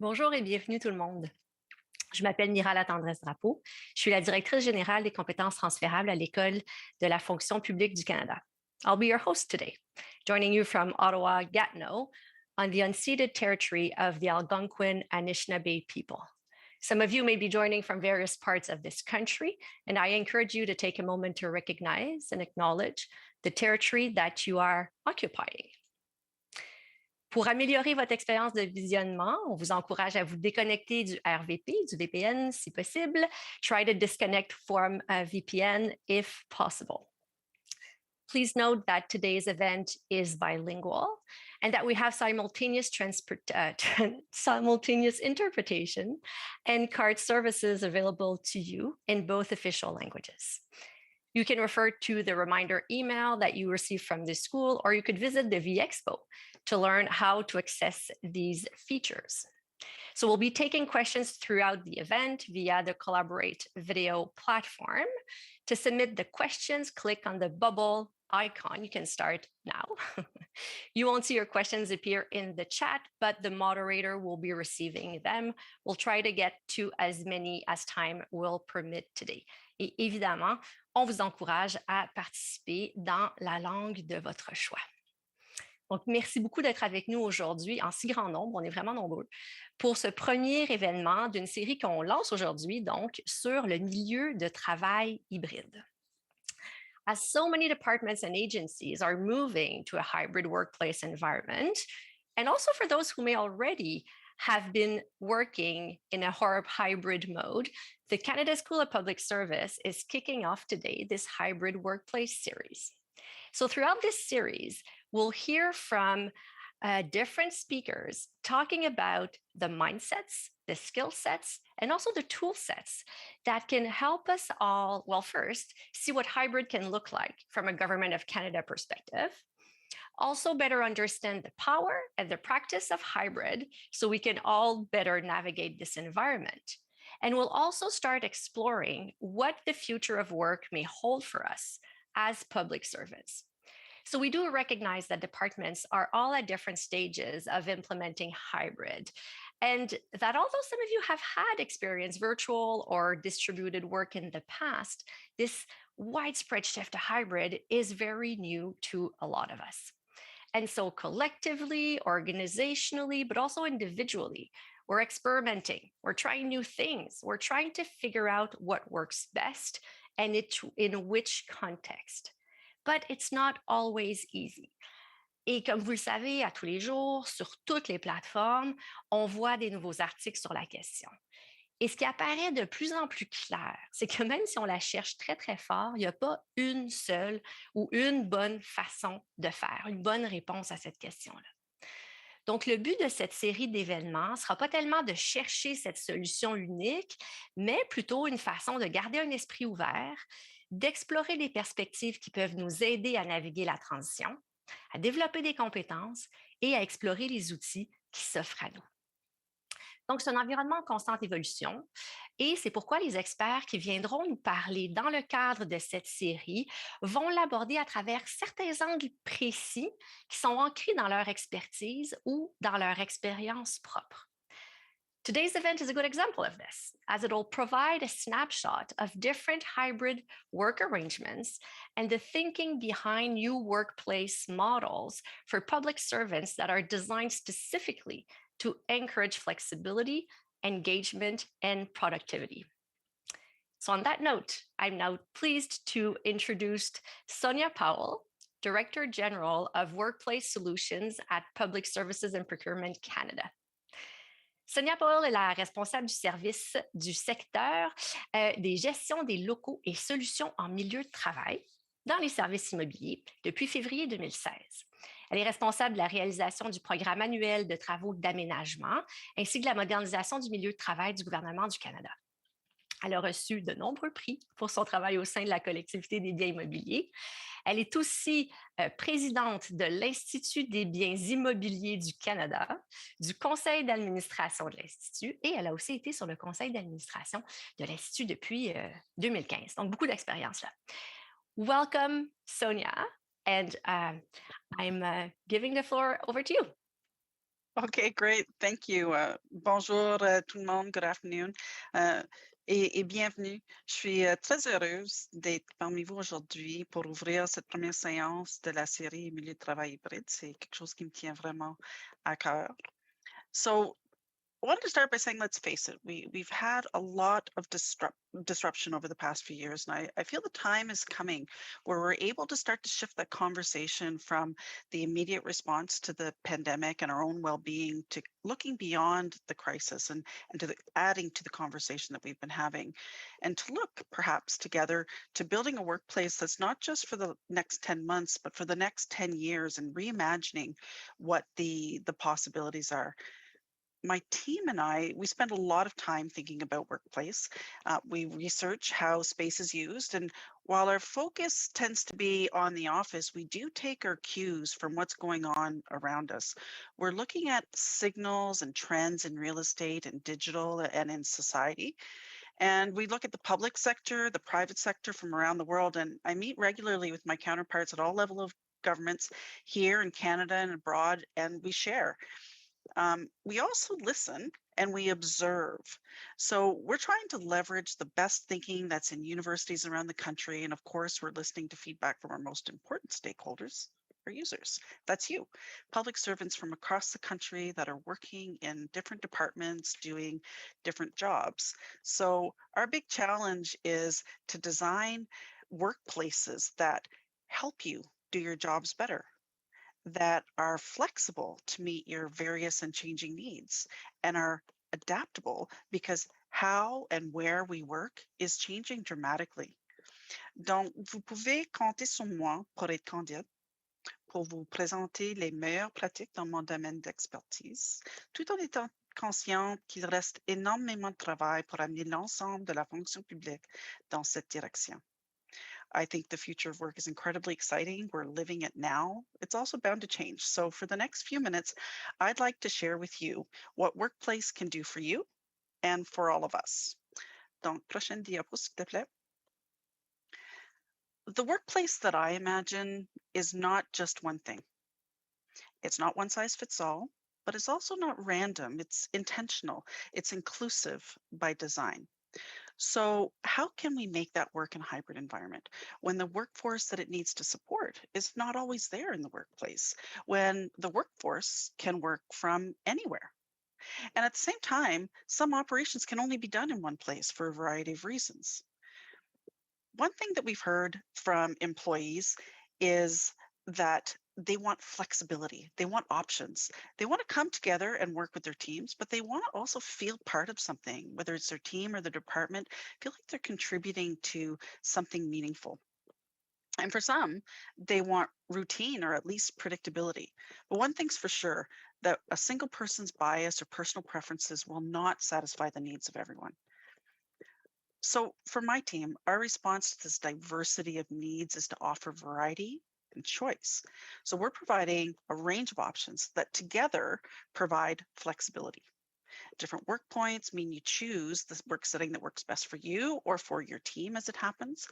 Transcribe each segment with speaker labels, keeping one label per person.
Speaker 1: Bonjour et bienvenue tout le monde. Je m'appelle Mira Latendresse-Drapeau. Je suis la directrice générale des compétences transférables à l'École de la fonction publique du Canada. I'll be your host today, joining you from Ottawa-Gatineau on the unceded territory of the Algonquin Anishinaabe people. Some of you may be joining from various parts of this country, and I encourage you to take a moment to recognize and acknowledge the territory that you are occupying. Pour améliorer votre expérience de visionnement, on vous encourage à vous déconnecter du RVP, du VPN si possible. Try to disconnect from a VPN if possible. Please note that today's event is bilingual and that we have simultaneous interpretation and card services available to you in both official languages. You can refer to the reminder email that you received from the school, or you could visit the VExpo to learn how to access these features. So we'll be taking questions throughout the event via the Collaborate video platform. To submit the questions, click on the bubble icon. You can start now. You won't see your questions appear in the chat, but the moderator will be receiving them. We'll try to get to as many as time will permit today. Et évidemment, on vous encourage à participer dans la langue de votre choix. Donc, merci beaucoup d'être avec nous aujourd'hui en si grand nombre, on est vraiment nombreux, pour ce premier événement d'une série qu'on lance aujourd'hui, donc, sur le milieu de travail hybride. As so many departments and agencies are moving to a hybrid workplace environment, and also for those who may already have been working in a hybrid mode, the Canada School of Public Service is kicking off today this hybrid workplace series. So throughout this series, we'll hear from different speakers talking about the mindsets, the skill sets, and also the tool sets that can help us all, well, first, see what hybrid can look like from a Government of Canada perspective. Also better understand the power and the practice of hybrid so we can all better navigate this environment. And we'll also start exploring what the future of work may hold for us as public servants. So we do recognize that departments are all at different stages of implementing hybrid, and that although some of you have had experienced virtual or distributed work in the past, this widespread shift to hybrid is very new to a lot of us. And so collectively, organizationally, but also individually, we're experimenting, we're trying new things, we're trying to figure out what works best and in which context. But it's not always easy. Et comme vous le savez, à tous les jours, sur toutes les plateformes, on voit des nouveaux articles sur la question. Et ce qui apparaît de plus en plus clair, c'est que même si on la cherche très, très fort, il n'y a pas une seule ou une bonne façon de faire, une bonne réponse à cette question-là. Donc, le but de cette série d'événements ne sera pas tellement de chercher cette solution unique, mais plutôt une façon de garder un esprit ouvert, d'explorer les perspectives qui peuvent nous aider à naviguer la transition, à développer des compétences et à explorer les outils qui s'offrent à nous. Donc, c'est un environnement en constante évolution et c'est pourquoi les experts qui viendront nous parler dans le cadre de cette série vont l'aborder à travers certains angles précis qui sont ancrés dans leur expertise ou dans leur expérience propre. Today's event is a good example of this, as it will provide a snapshot of different hybrid work arrangements and the thinking behind new workplace models for public servants that are designed specifically to encourage flexibility, engagement, and productivity. So on that note, I'm now pleased to introduce Sonia Powell, Director General of Workplace Solutions at Public Services and Procurement Canada. Sonia Powell est la responsable du service du secteur des gestions des locaux et solutions en milieu de travail dans les services immobiliers depuis février 2016. Elle est responsable de la réalisation du programme annuel de travaux d'aménagement ainsi que de la modernisation du milieu de travail du gouvernement du Canada. Elle a reçu de nombreux prix pour son travail au sein de la collectivité des biens immobiliers. Elle est aussi présidente de l'Institut des biens immobiliers du Canada, du conseil d'administration de l'Institut, et elle a aussi été sur le conseil d'administration de l'Institut depuis 2015. Donc, beaucoup d'expérience là. Welcome, Sonia, and I'm giving the floor over to you.
Speaker 2: Okay, great. Thank you. Bonjour tout le monde. Good afternoon. Euh, et bienvenue. Je suis très heureuse d'être parmi vous aujourd'hui pour ouvrir cette première séance de la série Milieu de travail hybride. C'est quelque chose qui me tient vraiment à cœur. So, I wanted to start by saying, let's face it, we've had a lot of disruption over the past few years, and I feel the time is coming where we're able to start to shift that conversation from the immediate response to the pandemic and our own well-being to looking beyond the crisis and to adding to the conversation that we've been having, and to look perhaps together to building a workplace that's not just for the next 10 months, but for the next 10 years and reimagining what the possibilities are. My team and I, we spend a lot of time thinking about workplace. We research how space is used. And while our focus tends to be on the office, we do take our cues from what's going on around us. We're looking at signals and trends in real estate and digital and in society. And we look at the public sector, the private sector from around the world. And I meet regularly with my counterparts at all levels of governments here in Canada and abroad, and we share. We also listen and we observe. So we're trying to leverage the best thinking that's in universities around the country. And of course, we're listening to feedback from our most important stakeholders, our users. That's you, public servants from across the country that are working in different departments, doing different jobs. So our big challenge is to design workplaces that help you do your jobs better, that are flexible to meet your various and changing needs, and are adaptable because how and where we work is changing dramatically. Donc, vous pouvez compter sur moi pour être candide, pour vous présenter les meilleures pratiques dans mon domaine d'expertise, tout en étant consciente qu'il reste énormément de travail pour amener l'ensemble de la fonction publique dans cette direction. I think the future of work is incredibly exciting. We're living it now. It's also bound to change. So, for the next few minutes, I'd like to share with you what Workplace can do for you and for all of us. Donc, prochaine diapo, s'il te plaît. The workplace that I imagine is not just one thing. It's not one size fits all, but it's also not random. It's intentional. It's inclusive by design. So, how can we make that work in a hybrid environment when the workforce that it needs to support is not always there in the workplace, when the workforce can work from anywhere? And at the same time, some operations can only be done in one place for a variety of reasons. One thing that we've heard from employees is that they want flexibility. They want options. They want to come together and work with their teams, but they want to also feel part of something, whether it's their team or the department, feel like they're contributing to something meaningful. And for some, they want routine or at least predictability. But one thing's for sure, that a single person's bias or personal preferences will not satisfy the needs of everyone. So, for my team, our response to this diversity of needs is to offer variety and choice. So, we're providing a range of options that together provide flexibility. Different work points mean you choose the work setting that works best for you or for your team as it happens.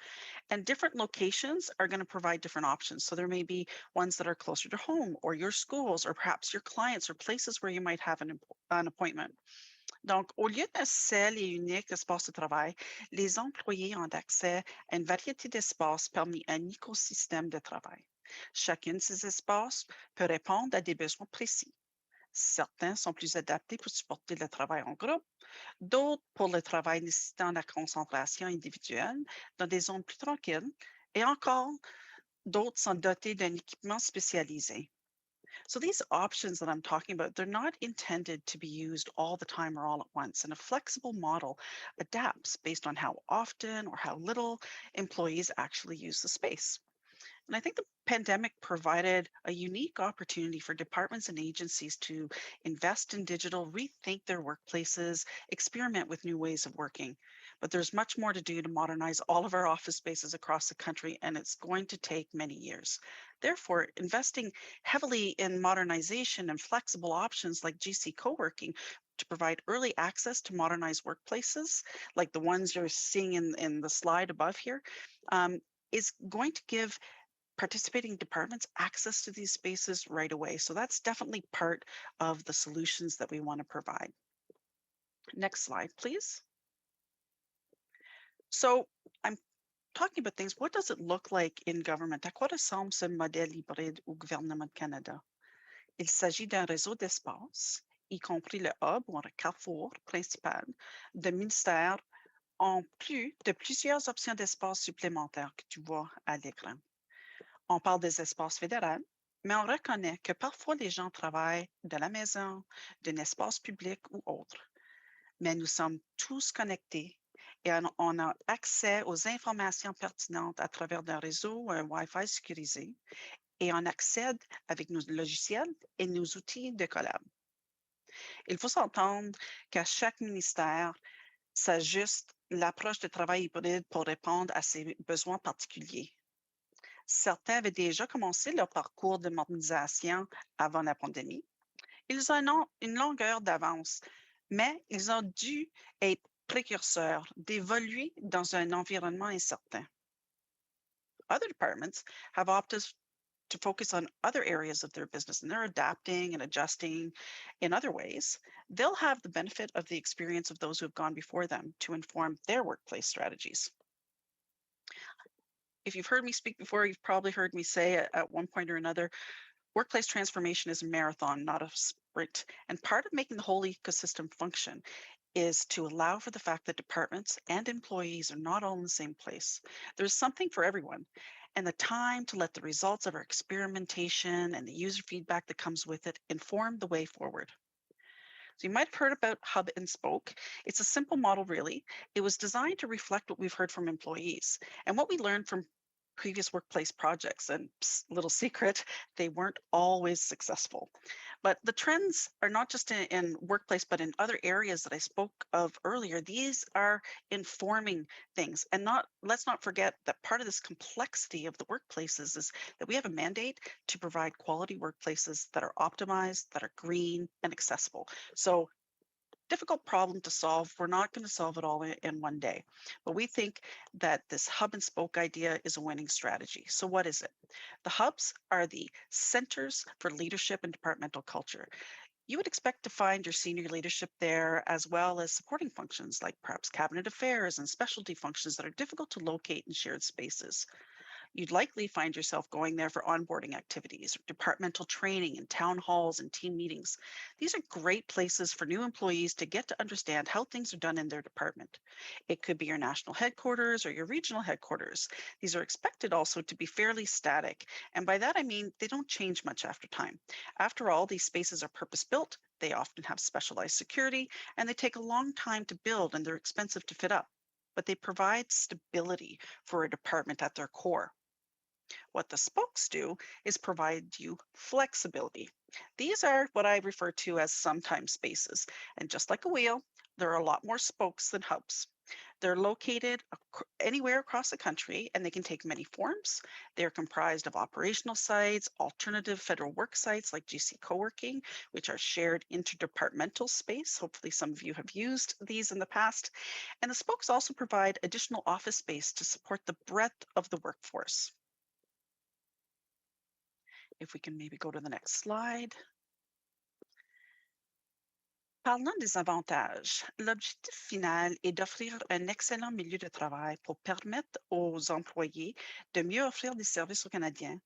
Speaker 2: And different locations are going to provide different options. So, there may be ones that are closer to home or your schools or perhaps your clients or places where you might have an appointment. Donc, au lieu d'un seul et unique espace de travail, les employés ont accès à une variété d'espaces parmi un écosystème de travail. Chacun de ces espaces peut répondre à des besoins précis. Certains sont plus adaptés pour supporter le travail en groupe, d'autres pour le travail nécessitant la concentration individuelle dans des zones plus tranquilles, et encore d'autres sont dotés d'un équipement spécialisé. So these options that I'm talking about, they're not intended to be used all the time or all at once. And a flexible model adapts based on how often or how little employees actually use the space. And I think the pandemic provided a unique opportunity for departments and agencies to invest in digital, rethink their workplaces, experiment with new ways of working. But there's much more to do to modernize all of our office spaces across the country, and it's going to take many years. Therefore, investing heavily in modernization and flexible options like GC co-working to provide early access to modernized workplaces, like the ones you're seeing in the slide above here, is going to give participating departments access to these spaces right away. So that's definitely part of the solutions that we want to provide. Next slide, please. So I'm talking about things. What does it look like in government? À quoi ressemble ce modèle hybride au gouvernement du Canada? Il s'agit d'un réseau d'espace, y compris le hub ou un carrefour principal, de ministères en plus de plusieurs options d'espace supplémentaires que tu vois à l'écran. On parle des espaces fédéraux, mais on reconnaît que parfois les gens travaillent de la maison, d'un espace public ou autre. Mais nous sommes tous connectés et on a accès aux informations pertinentes à travers un réseau ou un Wi-Fi sécurisé et on accède avec nos logiciels et nos outils de collab. Il faut s'entendre qu'à chaque ministère s'ajuste l'approche de travail hybride pour répondre à ses besoins particuliers. Certains avaient déjà commencé leur parcours de modernisation avant la pandémie. Ils ont une longueur d'avance, mais ils ont dû être précurseurs d'évoluer dans un environnement incertain. Other departments have opted to focus on other areas of their business and they're adapting and adjusting in other ways. They'll have the benefit of the experience of those who have gone before them to inform their workplace strategies. If you've heard me speak before, you've probably heard me say at one point or another, workplace transformation is a marathon, not a sprint. And part of making the whole ecosystem function is to allow for the fact that departments and employees are not all in the same place. There's something for everyone. And the time to let the results of our experimentation and the user feedback that comes with it inform the way forward. So you might have heard about Hub and Spoke. It's a simple model, really. It was designed to reflect what we've heard from employees and what we learned from previous workplace projects. And little secret, they weren't always successful. But the trends are not just in workplace, but in other areas that I spoke of earlier. These are informing things. And let's not forget that part of this complexity of the workplaces is that we have a mandate to provide quality workplaces that are optimized, that are green and accessible. So difficult problem to solve. We're not going to solve it all in one day, but we think that this hub and spoke idea is a winning strategy. So what is it? The hubs are the centers for leadership and departmental culture. You would expect to find your senior leadership there, as well as supporting functions like perhaps cabinet affairs and specialty functions that are difficult to locate in shared spaces. You'd likely find yourself going there for onboarding activities, departmental training, and town halls and team meetings. These are great places for new employees to get to understand how things are done in their department. It could be your national headquarters or your regional headquarters. These are expected also to be fairly static. And by that, I mean they don't change much after time. After all, these spaces are purpose built. They often have specialized security, and they take a long time to build, and they're expensive to fit up. But they provide stability for a department at their core. What the spokes do is provide you flexibility. These are what I refer to as sometime spaces. And just like a wheel, there are a lot more spokes than hubs. They're located anywhere across the country and they can take many forms. They're comprised of operational sites, alternative federal work sites like GC co-working, which are shared interdepartmental space. Hopefully some of you have used these in the past. And the spokes also provide additional office space to support the breadth of the workforce. If we can maybe go to the next slide. Parlant des avantages, l'objectif final est d'offrir un excellent milieu de travail pour permettre aux employés de mieux offrir des services aux Canadiens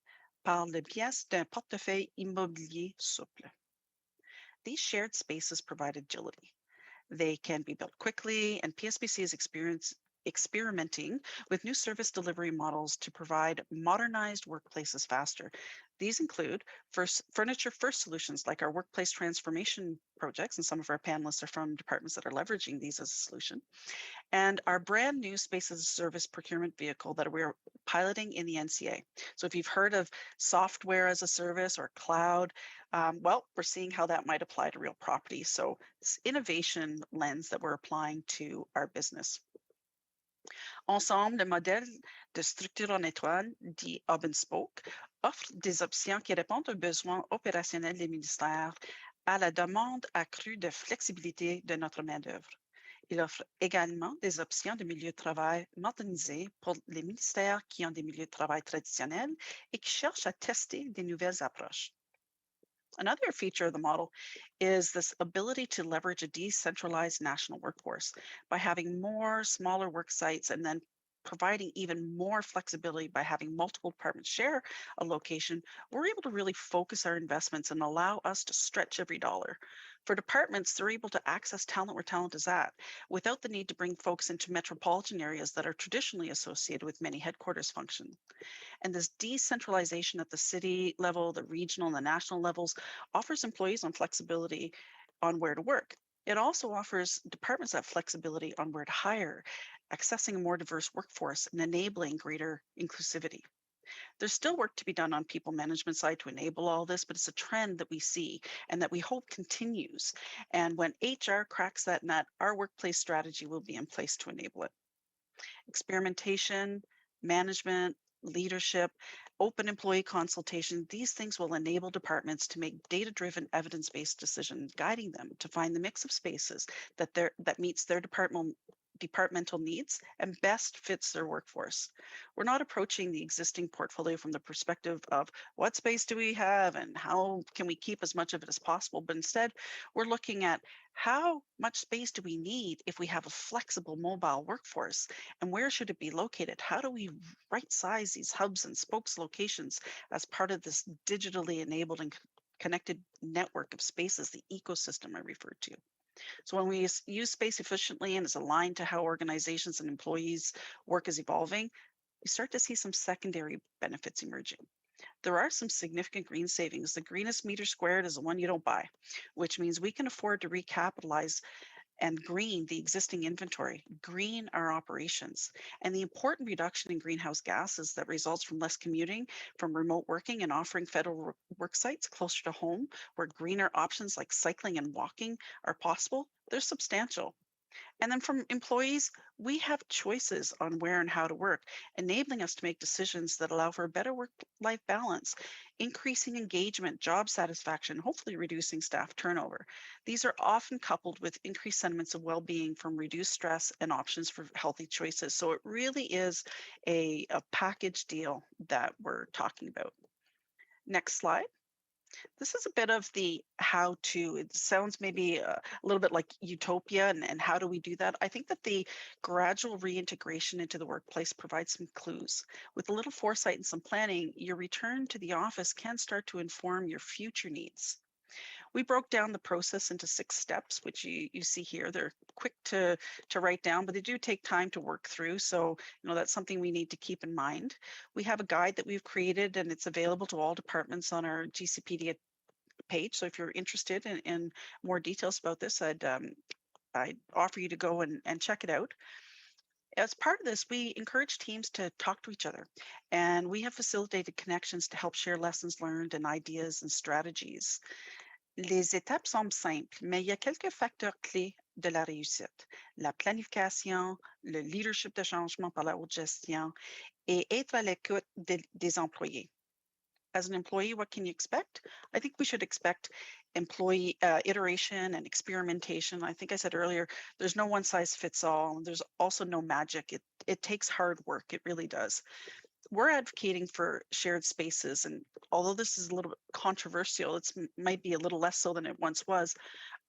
Speaker 2: par le biais d'un portefeuille immobilier souple. These shared spaces provide agility. They can be built quickly, and PSBC is experimenting with new service delivery models to provide modernized workplaces faster. These include furniture first solutions like our workplace transformation projects, and some of our panelists are from departments that are leveraging these as a solution, and our brand new space as a service procurement vehicle that we're piloting in the NCA. So if you've heard of software as a service or cloud, well, we're seeing how that might apply to real property. So this innovation lens that we're applying to our business. Ensemble, le modèle de structure en étoile, dit Hub and Spoke, offre des options qui répondent aux besoins opérationnels des ministères, à la demande accrue de flexibilité de notre main-d'œuvre. Il offre également des options de milieu de travail modernisés pour les ministères qui ont des milieux de travail traditionnels et qui cherchent à tester des nouvelles approches. Another feature of the model is this ability to leverage a decentralized national workforce by having more smaller work sites and then providing even more flexibility by having multiple departments share a location. We're able to really focus our investments and allow us to stretch every dollar. For departments, they're able to access talent where talent is at without the need to bring folks into metropolitan areas that are traditionally associated with many headquarters functions. And this decentralization at the city level, the regional, and the national levels offers employees on flexibility on where to work. It also offers departments that flexibility on where to hire, accessing a more diverse workforce and enabling greater inclusivity. There's still work to be done on people management side to enable all this, but it's a trend that we see and that we hope continues. And when HR cracks that nut, our workplace strategy will be in place to enable it. Experimentation, management, leadership, open employee consultation, these things will enable departments to make data-driven, evidence-based decisions, guiding them to find the mix of spaces that meets their departmental needs and best fits their workforce. We're not approaching the existing portfolio from the perspective of what space do we have and how can we keep as much of it as possible, but instead we're looking at how much space do we need if we have a flexible mobile workforce, and where should it be located? How do we right size these hubs and spokes locations as part of this digitally enabled and connected network of spaces, the ecosystem I referred to? So when we use space efficiently and is aligned to how organizations and employees work is evolving, we start to see some secondary benefits emerging. There are some significant green savings. The greenest meter squared is the one you don't buy, which means we can afford to recapitalize and green the existing inventory, green our operations. And the important reduction in greenhouse gases that results from less commuting, from remote working, and offering federal work sites closer to home where greener options like cycling and walking are possible, they're substantial. And then from employees, we have choices on where and how to work, enabling us to make decisions that allow for a better work life balance, increasing engagement, job satisfaction, hopefully reducing staff turnover. These are often coupled with increased sentiments of well being from reduced stress and options for healthy choices. So it really is a package deal that we're talking about. Next slide. This is a bit of the how to. It sounds maybe a little bit like utopia, and how do we do that? I think that the gradual reintegration into the workplace provides some clues. With a little foresight and some planning, your return to the office can start to inform your future needs. We broke down the process into 6 steps, which you see here. They're quick to write down, but they do take time to work through. So, that's something we need to keep in mind. We have a guide that we've created and it's available to all departments on our GCPD page. So if you're interested in more details about this, I'd offer you to go and check it out. As part of this, we encourage teams to talk to each other, and we have facilitated connections to help share lessons learned and ideas and strategies. Les étapes semblent simples, mais il y a quelques facteurs clés de la réussite. La planification, le leadership de changement par la haute gestion et être à l'écoute des employés. As an employee, what can you expect? I think we should expect employee iteration and experimentation. I think I said earlier, there's no one size fits all. There's also no magic. It takes hard work. It really does. We're advocating for shared spaces, and although this is a little bit controversial, it's might be a little less so than it once was.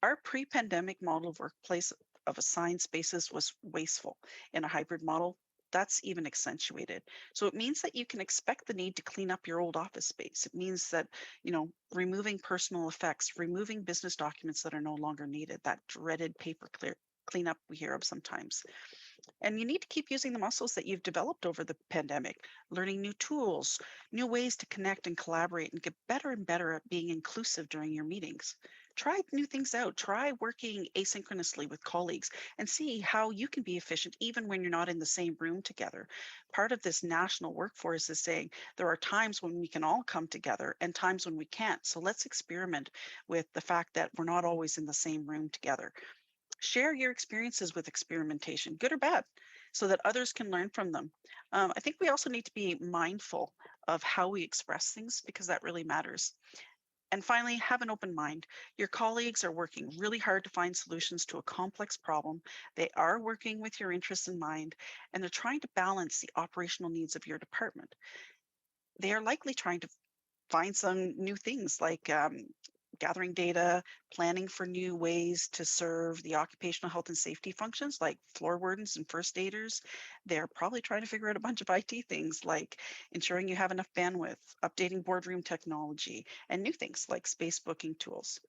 Speaker 2: Our pre-pandemic model of workplace of assigned spaces was wasteful. In a hybrid model, that's even accentuated. So it means that you can expect the need to clean up your old office space. It means that, removing personal effects, removing business documents that are no longer needed, that dreaded paper cleanup we hear of sometimes. And you need to keep using the muscles that you've developed over the pandemic, learning new tools, new ways to connect and collaborate, and get better and better at being inclusive during your meetings. Try new things out. Try working asynchronously with colleagues and see how you can be efficient even when you're not in the same room together. Part of this national workforce is saying there are times when we can all come together and times when we can't. So let's experiment with the fact that we're not always in the same room together. Share your experiences with experimentation, good or bad, so that others can learn from them. I think we also need to be mindful of how we express things because that really matters. And finally, have an open mind. Your colleagues are working really hard to find solutions to a complex problem. They are working with your interests in mind, and they're trying to balance the operational needs of your department. They are likely trying to find some new things like gathering data, planning for new ways to serve the occupational health and safety functions like floor wardens and first aiders. They're probably trying to figure out a bunch of IT things like ensuring you have enough bandwidth, updating boardroom technology, and new things like space booking tools.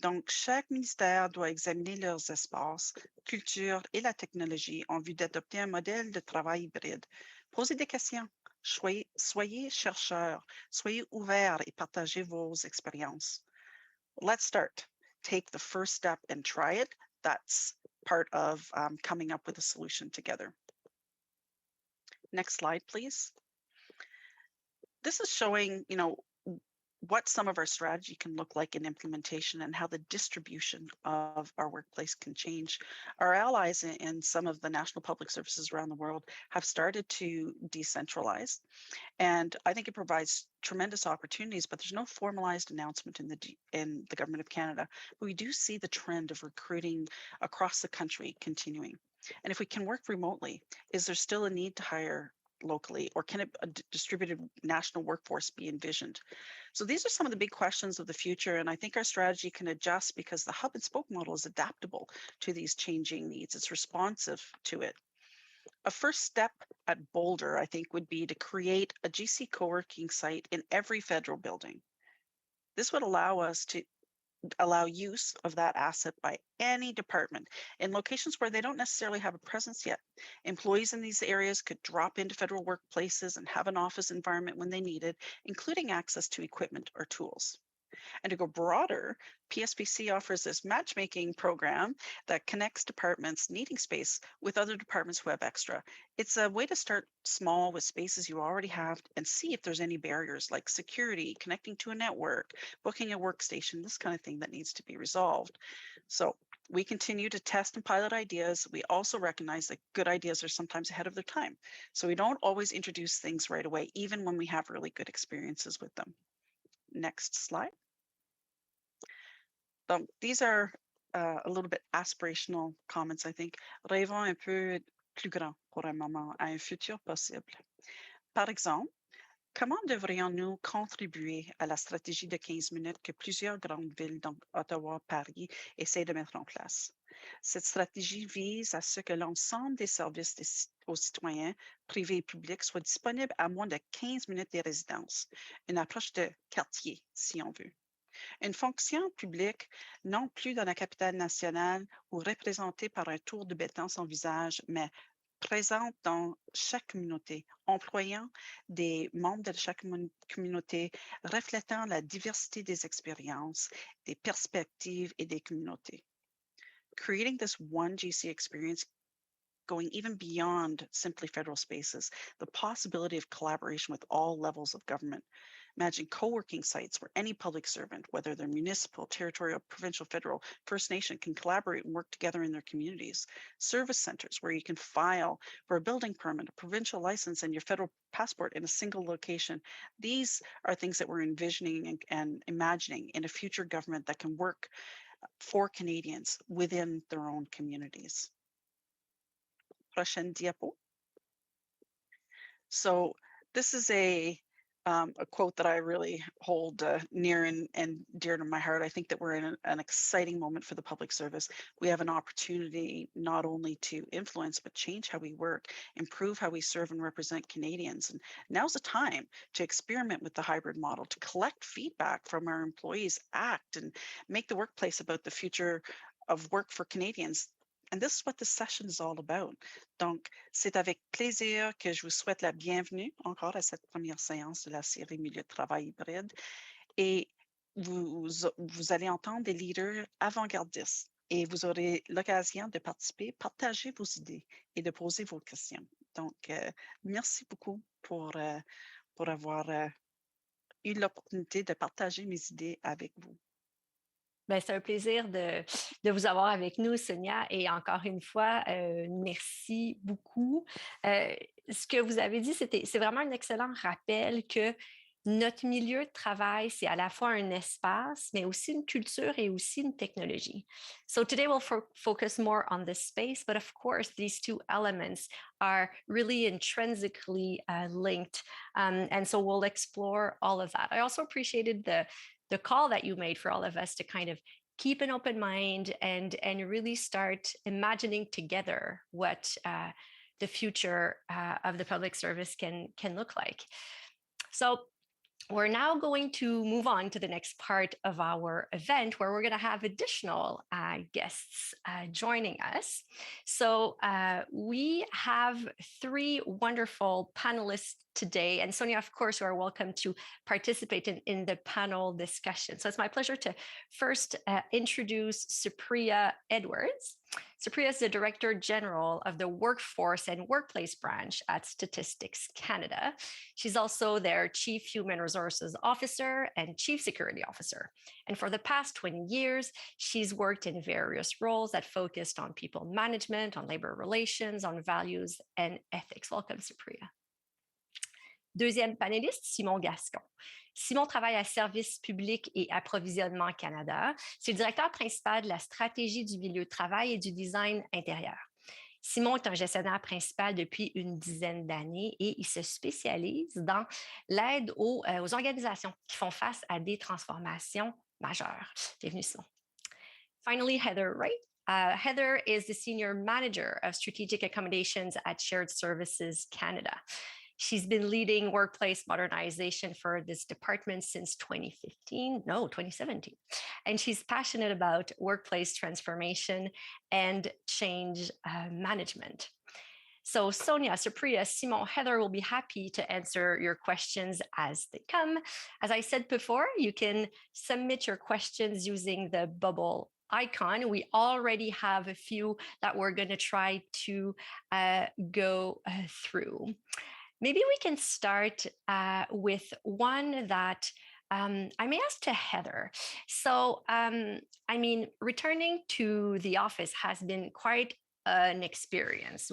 Speaker 2: Donc, chaque ministère doit examiner leurs espaces, culture et la technologie en vue d'adopter un modèle de travail hybride. Posez des questions. Soyez chercheurs, soyez ouverts et partagez vos expériences. Let's start. Take the first step and try it. That's part of coming up with a solution together. Next slide, please. This is showing, what some of our strategy can look like in implementation and how the distribution of our workplace can change. Our allies in some of the national public services around the world have started to decentralize, and I think it provides tremendous opportunities, but there's no formalized announcement in the Government of Canada. But we do see the trend of recruiting across the country continuing. And if we can work remotely, is there still a need to hire locally, or can a distributed national workforce be envisioned? So these are some of the big questions of the future, and I think our strategy can adjust because the hub and spoke model is adaptable to these changing needs. It's responsive to it. A first step at Boulder, I think, would be to create a GC co-working site in every federal building. This would allow us to allow use of that asset by any department in locations where they don't necessarily have a presence yet. Employees in these areas could drop into federal workplaces and have an office environment when they need it, including access to equipment or tools. And to go broader, PSPC offers this matchmaking program that connects departments needing space with other departments who have extra. It's a way to start small with spaces you already have and see if there's any barriers like security, connecting to a network, booking a workstation, this kind of thing that needs to be resolved. So we continue to test and pilot ideas. We also recognize that good ideas are sometimes ahead of their time. So we don't always introduce things right away, even when we have really good experiences with them. Next slide. These are a little bit aspirational comments, I think. Rêvons un peu plus grand pour un moment, à un futur possible. Par exemple, comment devrions-nous contribuer à la stratégie de 15 minutes que plusieurs grandes villes, donc Ottawa, Paris, essaient de mettre en place? Cette stratégie vise à ce que l'ensemble des services aux citoyens, privés et publics, soient disponibles à moins de 15 minutes des résidences. Une approche de quartier, si on veut. Une fonction publique non plus dans la capitale nationale ou représentée par un tour de béton sans visage, mais présente dans chaque communauté, employant des membres de chaque communauté, reflétant la diversité des expériences, des perspectives et des communautés. Creating this one GC experience going even beyond simply federal spaces, the possibility of collaboration with all levels of government. Imagine co-working sites where any public servant, whether they're municipal, territorial, provincial, federal, First Nation, can collaborate and work together in their communities. Service centers where you can file for a building permit, a provincial license, and your federal passport in a single location. These are things that we're envisioning and imagining in a future government that can work for Canadians within their own communities. Prochaine diapo. So this is a quote that I really hold near and dear to my heart. I think that we're in an exciting moment for the public service. We have an opportunity not only to influence, but change how we work, improve how we serve and represent Canadians. And now's the time to experiment with the hybrid model, to collect feedback from our employees, act, and make the workplace about the future of work for Canadians. And this is what this session is all about. Donc, c'est avec plaisir que je vous souhaite la bienvenue encore à cette première séance de la série Milieu de travail hybride. Et vous allez entendre des leaders avant-gardistes et vous aurez l'occasion de participer, partager vos idées et de poser vos questions. Donc, merci beaucoup pour avoir eu l'opportunité de partager mes idées avec vous.
Speaker 1: Ben, c'est un plaisir de vous avoir avec nous, Sonia. Et encore une fois, merci beaucoup. Ce que vous avez dit, c'est vraiment un excellent rappel que Notre milieu de travail, c'est à la fois un espace, mais aussi une culture et aussi une technologie. So today we'll focus more on the space, but of course, these two elements are really intrinsically linked. And so we'll explore all of that. I also appreciated the call that you made for all of us to kind of keep an open mind and really start imagining together what the future of the public service can look like. So we're now going to move on to the next part of our event where we're going to have additional guests joining us. So we have three wonderful panelists today. And Sonia, of course, you are welcome to participate in the panel discussion. So it's my pleasure to first introduce Supriya Edwards. Supriya is the Director General of the Workforce and Workplace Branch at Statistics Canada. She's also their Chief Human Resources Officer and Chief Security Officer. And for the past 20 years, she's worked in various roles that focused on people management, on labor relations, on values and ethics. Welcome, Supriya. Deuxième panéliste, Simon Gascon. Simon travaille à Services publics et approvisionnement Canada. C'est le directeur principal de la stratégie du milieu de travail et du design intérieur. Simon est un gestionnaire principal depuis une dizaine d'années et il se spécialise dans l'aide aux organisations qui font face à des transformations majeures. Bienvenue, Simon. Finally, Heather Wright. Heather is the Senior Manager of Strategic Accommodations at Shared Services Canada. She's been leading workplace modernization for this department since 2017. And she's passionate about workplace transformation and change management. So Sonia, Supriya, Simon, Heather will be happy to answer your questions as they come. As I said before, you can submit your questions using the bubble icon. We already have a few that we're going to try to go through. Maybe we can start with one that I may ask to Heather. So, returning to the office has been quite an experience.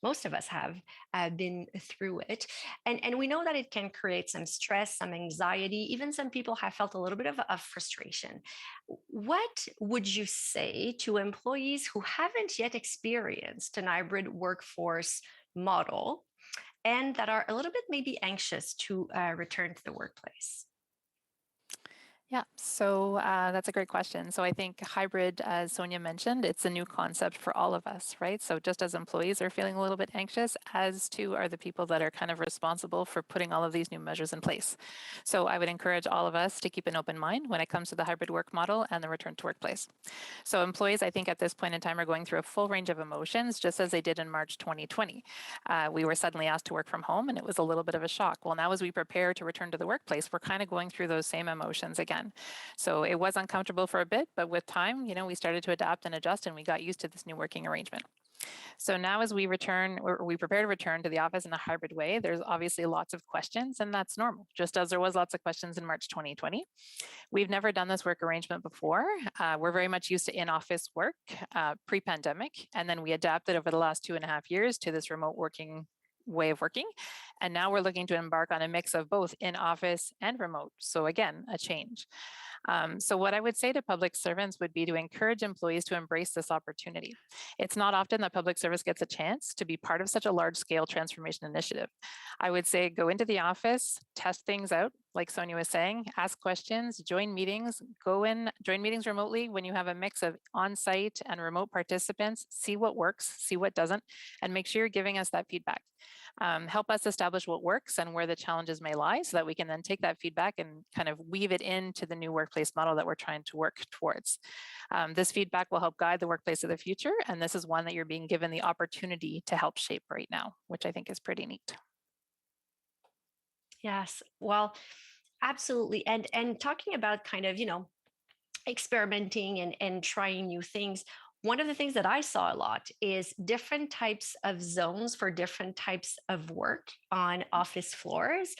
Speaker 1: Most of us have been through it. And we know that it can create some stress, some anxiety. Even some people have felt a little bit of frustration. What would you say to employees who haven't yet experienced an hybrid workforce model and that are a little bit maybe anxious to return to the workplace?
Speaker 3: Yeah, so that's a great question. So I think hybrid, as Sonia mentioned, it's a new concept for all of us, right? So just as employees are feeling a little bit anxious, as too are the people that are kind of responsible for putting all of these new measures in place. So I would encourage all of us to keep an open mind when it comes to the hybrid work model and the return to workplace. So employees, I think at this point in time, are going through a full range of emotions, just as they did in March 2020. We were suddenly asked to work from home, and it was a little bit of a shock. Well, now as we prepare to return to the workplace, we're kind of going through those same emotions again. So it was uncomfortable for a bit, but with time, we started to adapt and adjust, and we got used to this new working arrangement. So now as we prepare to return to the office in a hybrid way, there's obviously lots of questions, and that's normal, just as there was lots of questions in March 2020. We've never done this work arrangement before. We're very much used to in-office work pre-pandemic, and then we adapted over the last 2.5 years to this remote working way of working. And now we're looking to embark on a mix of both in-office and remote. So again, a change. So what I would say to public servants would be to encourage employees to embrace this opportunity. It's not often that public service gets a chance to be part of such a large-scale transformation initiative. I would say go into the office, test things out, like Sonia was saying, ask questions, join meetings, join meetings remotely when you have a mix of on-site and remote participants, see what works, see what doesn't, and make sure you're giving us that feedback. Help us establish what works and where the challenges may lie so that we can then take that feedback and kind of weave it into the new workplace model that we're trying to work towards. This feedback will help guide the workplace of the future, and this is one that you're being given the opportunity to help shape right now, which I think is pretty neat.
Speaker 1: Yes, well, absolutely. And talking about kind of, experimenting and trying new things, one of the things that I saw a lot is different types of zones for different types of work on office floors.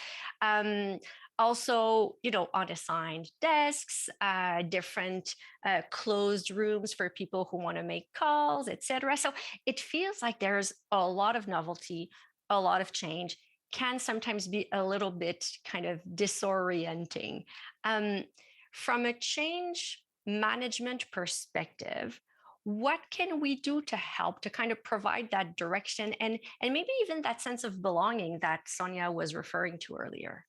Speaker 1: Also, unassigned desks, different closed rooms for people who want to make calls, etc. So it feels like there's a lot of novelty, a lot of change, can sometimes be a little bit kind of disorienting. From a change management perspective, what can we do to help to kind of provide that direction and maybe even that sense of belonging that Sonia was referring to earlier?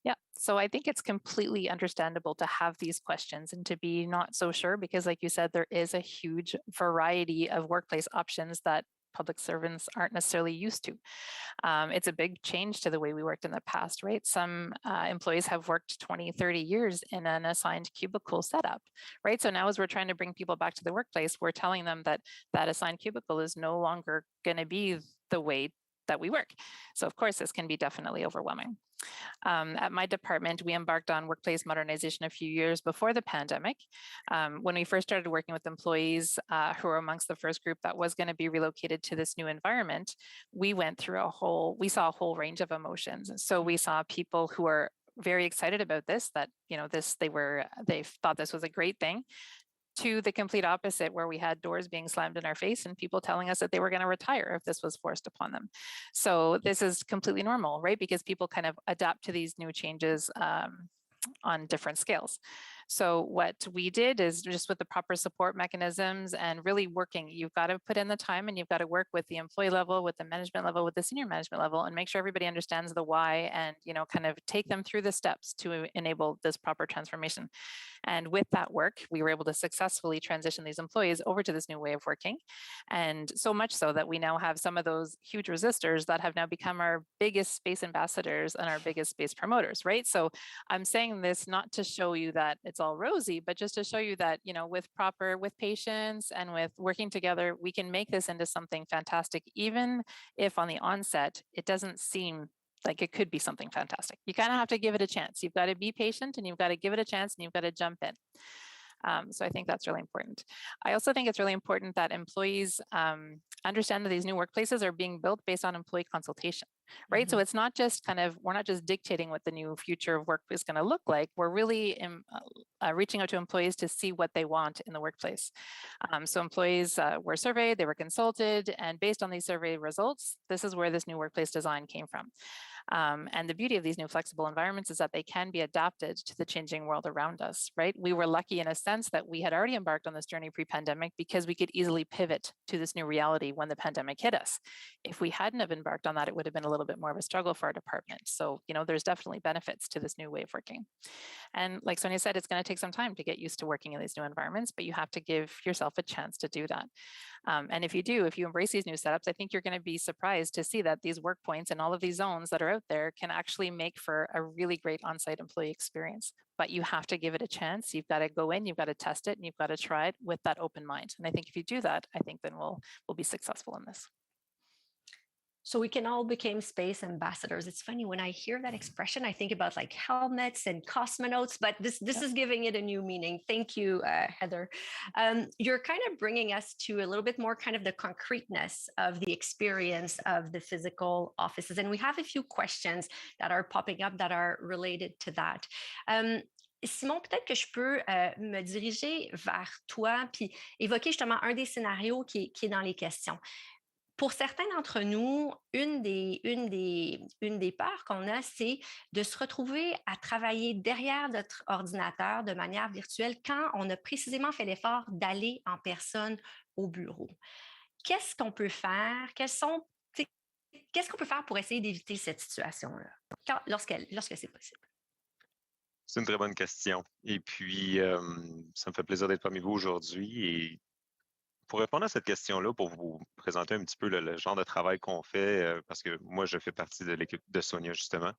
Speaker 3: Yeah, so I think it's completely understandable to have these questions and to be not so sure because, like you said, there is a huge variety of workplace options that public servants aren't necessarily used to. It's a big change to the way we worked in the past, right? Some employees have worked 20, 30 years in an assigned cubicle setup, right? So now as we're trying to bring people back to the workplace, we're telling them that that assigned cubicle is no longer going to be the way that we work. So of course, this can be definitely overwhelming. At my department, we embarked on workplace modernization a few years before the pandemic. When we first started working with employees who were amongst the first group that was going to be relocated to this new environment, we saw a whole range of emotions. So we saw people who were very excited about this, that, they thought this was a great thing, to the complete opposite, where we had doors being slammed in our face and people telling us that they were going to retire if this was forced upon them. So this is completely normal, right? Because people kind of adapt to these new changes on different scales. So what we did is, just with the proper support mechanisms and really working, you've got to put in the time and you've got to work with the employee level, with the management level, with the senior management level, and make sure everybody understands the why and, kind of take them through the steps to enable this proper transformation. And with that work, we were able to successfully transition these employees over to this new way of working. And so much so that we now have some of those huge resistors that have now become our biggest space ambassadors and our biggest space promoters, right? So I'm saying this not to show you that it's all rosy, but just to show you that, with patience and with working together, we can make this into something fantastic, even if on the onset, it doesn't seem like it could be something fantastic. You kind of have to give it a chance. You've got to be patient and you've got to give it a chance and you've got to jump in. So I think that's really important. I also think it's really important that employees understand that these new workplaces are being built based on employee consultation, right? So it's not just we're not just dictating what the new future of work is going to look like. We're really reaching out to employees to see what they want in the workplace. So employees were surveyed, they were consulted, and based on these survey results, this is where this new workplace design came from. And the beauty of these new flexible environments is that they can be adapted to the changing world around us, right? We were lucky in a sense that we had already embarked on this journey pre-pandemic because we could easily pivot to this new reality when the pandemic hit us. If we hadn't have embarked on that, it would have been a little bit more of a struggle for our department. So, there's definitely benefits to this new way of working. And like Sonia said, it's going to take some time to get used to working in these new environments, but you have to give yourself a chance to do that. And if you embrace these new setups, I think you're going to be surprised to see that these work points and all of these zones that are out there can actually make for a really great on-site employee experience. But you have to give it a chance. You've got to go in, you've got to test it, and you've got to try it with that open mind. And I think if you do that, I think then we'll be successful in this.
Speaker 1: So we can all become space ambassadors. It's funny, when I hear that expression, I think about like helmets and cosmonauts, but this is giving it a new meaning. Thank you, Heather. You're kind of bringing us to a little bit more kind of the concreteness of the experience of the physical offices. And we have a few questions that are popping up that are related to that. Simon, peut-être que je peux me diriger vers toi puis évoquer justement un des scénarios qui est dans les questions. Pour certains d'entre nous, une des peurs qu'on a, c'est de se retrouver à travailler derrière notre ordinateur de manière virtuelle quand on a précisément fait l'effort d'aller en personne au bureau. Qu'est-ce qu'on peut faire? Qu'est-ce qu'on peut faire pour essayer d'éviter cette situation-là, lorsque c'est possible?
Speaker 4: C'est une très bonne question. Et puis, ça me fait plaisir d'être parmi vous aujourd'hui. Et pour répondre à cette question-là, pour vous présenter un petit peu le genre de travail qu'on fait, parce que moi, je fais partie de l'équipe de Sonia, justement.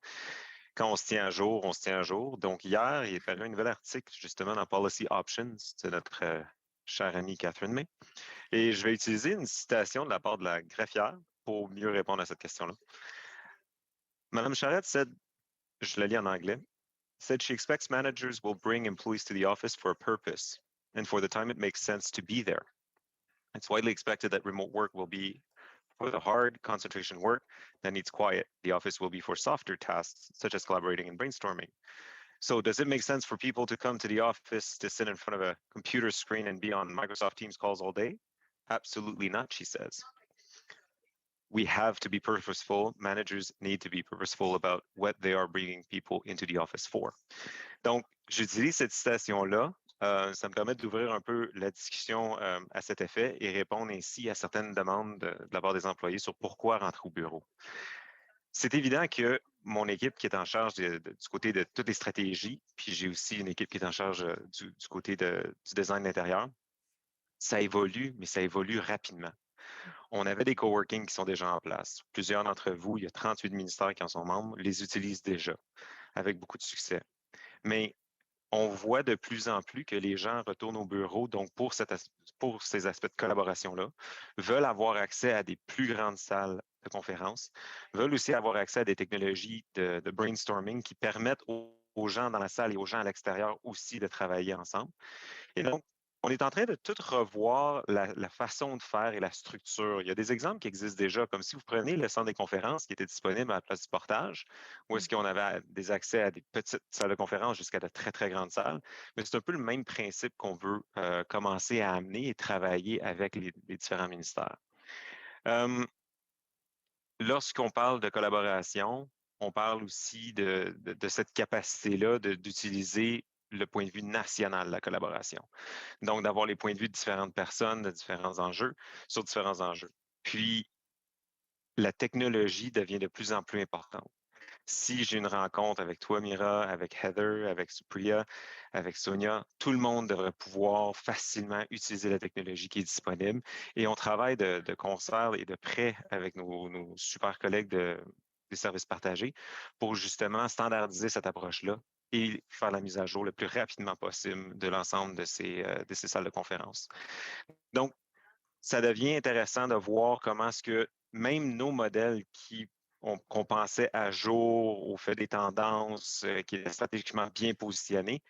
Speaker 4: Quand on se tient à jour, on se tient à jour. Donc, hier, il est paru un nouvel article, justement, dans Policy Options de notre chère amie Catherine May. Et je vais utiliser une citation de la part de la greffière pour mieux répondre à cette question-là. Madame Charette said, je la lis en anglais, said she expects managers will bring employees to the office for a purpose and for the time it makes sense to be there. It's widely expected that remote work will be for the hard concentration work that needs quiet. The office will be for softer tasks, such as collaborating and brainstorming. So does it make sense for people to come to the office to sit in front of a computer screen and be on Microsoft Teams calls all day? Absolutely not, she says. we have to be purposeful. Managers need to be purposeful about what they are bringing people into the office for. Donc, j'utilise cette citation-là. Ça me permet d'ouvrir un peu la discussion à cet effet et répondre ainsi à certaines demandes de la part des employés sur pourquoi rentrer au bureau. C'est évident que mon équipe qui est en charge du côté de toutes les stratégies, puis j'ai aussi une équipe qui est en charge du côté du design d'intérieur, ça évolue, mais ça évolue rapidement. On avait des coworking qui sont déjà en place. Plusieurs d'entre vous, il y a 38 ministères qui en sont membres, les utilisent déjà avec beaucoup de succès. Mais on voit de plus en plus que les gens retournent au bureau, donc pour ces aspects de collaboration-là, veulent avoir accès à des plus grandes salles de conférences, veulent aussi avoir accès à des technologies de brainstorming qui permettent aux gens dans la salle et aux gens à l'extérieur aussi de travailler ensemble. Et donc, on est en train de tout revoir la façon de faire et la structure. Il y a des exemples qui existent déjà, comme si vous prenez le centre des conférences qui était disponible à la place du portage, où est-ce qu'on avait des accès à des petites salles de conférences jusqu'à de très, très grandes salles. Mais c'est un peu le même principe qu'on veut commencer à amener et travailler avec les différents ministères. Lorsqu'on parle de collaboration, on parle aussi de cette capacité-là d'utiliser le point de vue national de la collaboration. Donc, d'avoir les points de vue de différentes personnes, de différents enjeux, sur différents enjeux. Puis, la technologie devient de plus en plus importante. Si j'ai une rencontre avec toi, Mira, avec Heather, avec Supriya, avec Sonia, tout le monde devrait pouvoir facilement utiliser la technologie qui est disponible. Et on travaille de concert et de près avec nos super collègues des services partagés pour justement standardiser cette approche-là et faire la mise à jour le plus rapidement possible de l'ensemble de ces salles de conférence. Donc, ça devient intéressant de voir comment est-ce que même nos modèles qu'on pensait à jour, au fait des tendances, qui est stratégiquement bien positionnés,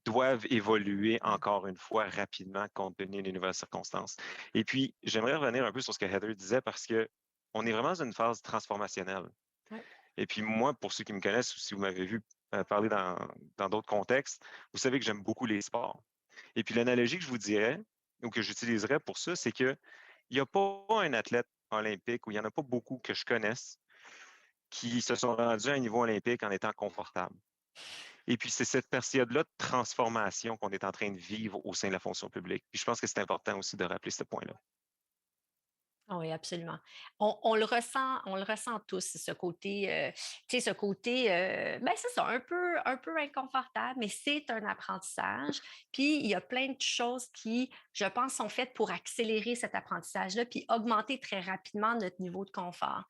Speaker 4: doivent évoluer encore une fois rapidement compte tenu des nouvelles circonstances. Et puis, j'aimerais revenir un peu sur ce que Heather disait parce que on est vraiment dans une phase transformationnelle.
Speaker 1: Ouais.
Speaker 4: Et puis moi, pour ceux qui me connaissent ou si vous m'avez vu parler dans d'autres contextes, vous savez que j'aime beaucoup les sports. Et puis l'analogie que je vous dirais, ou que j'utiliserais pour ça, c'est qu'il n'y a pas un athlète olympique, ou il n'y en a pas beaucoup que je connaisse, qui se sont rendus à un niveau olympique en étant confortables. Et puis c'est cette période-là de transformation qu'on est en train de vivre au sein de la fonction publique. Puis je pense que c'est important aussi de rappeler ce point-là.
Speaker 1: Oui, absolument. On le ressent tous, ce côté, tu sais, ce côté, ben c'est ça, un peu inconfortable, mais c'est un apprentissage. Puis il y a plein de choses qui, je pense, sont faites pour accélérer cet apprentissage-là, puis augmenter très rapidement notre niveau de confort.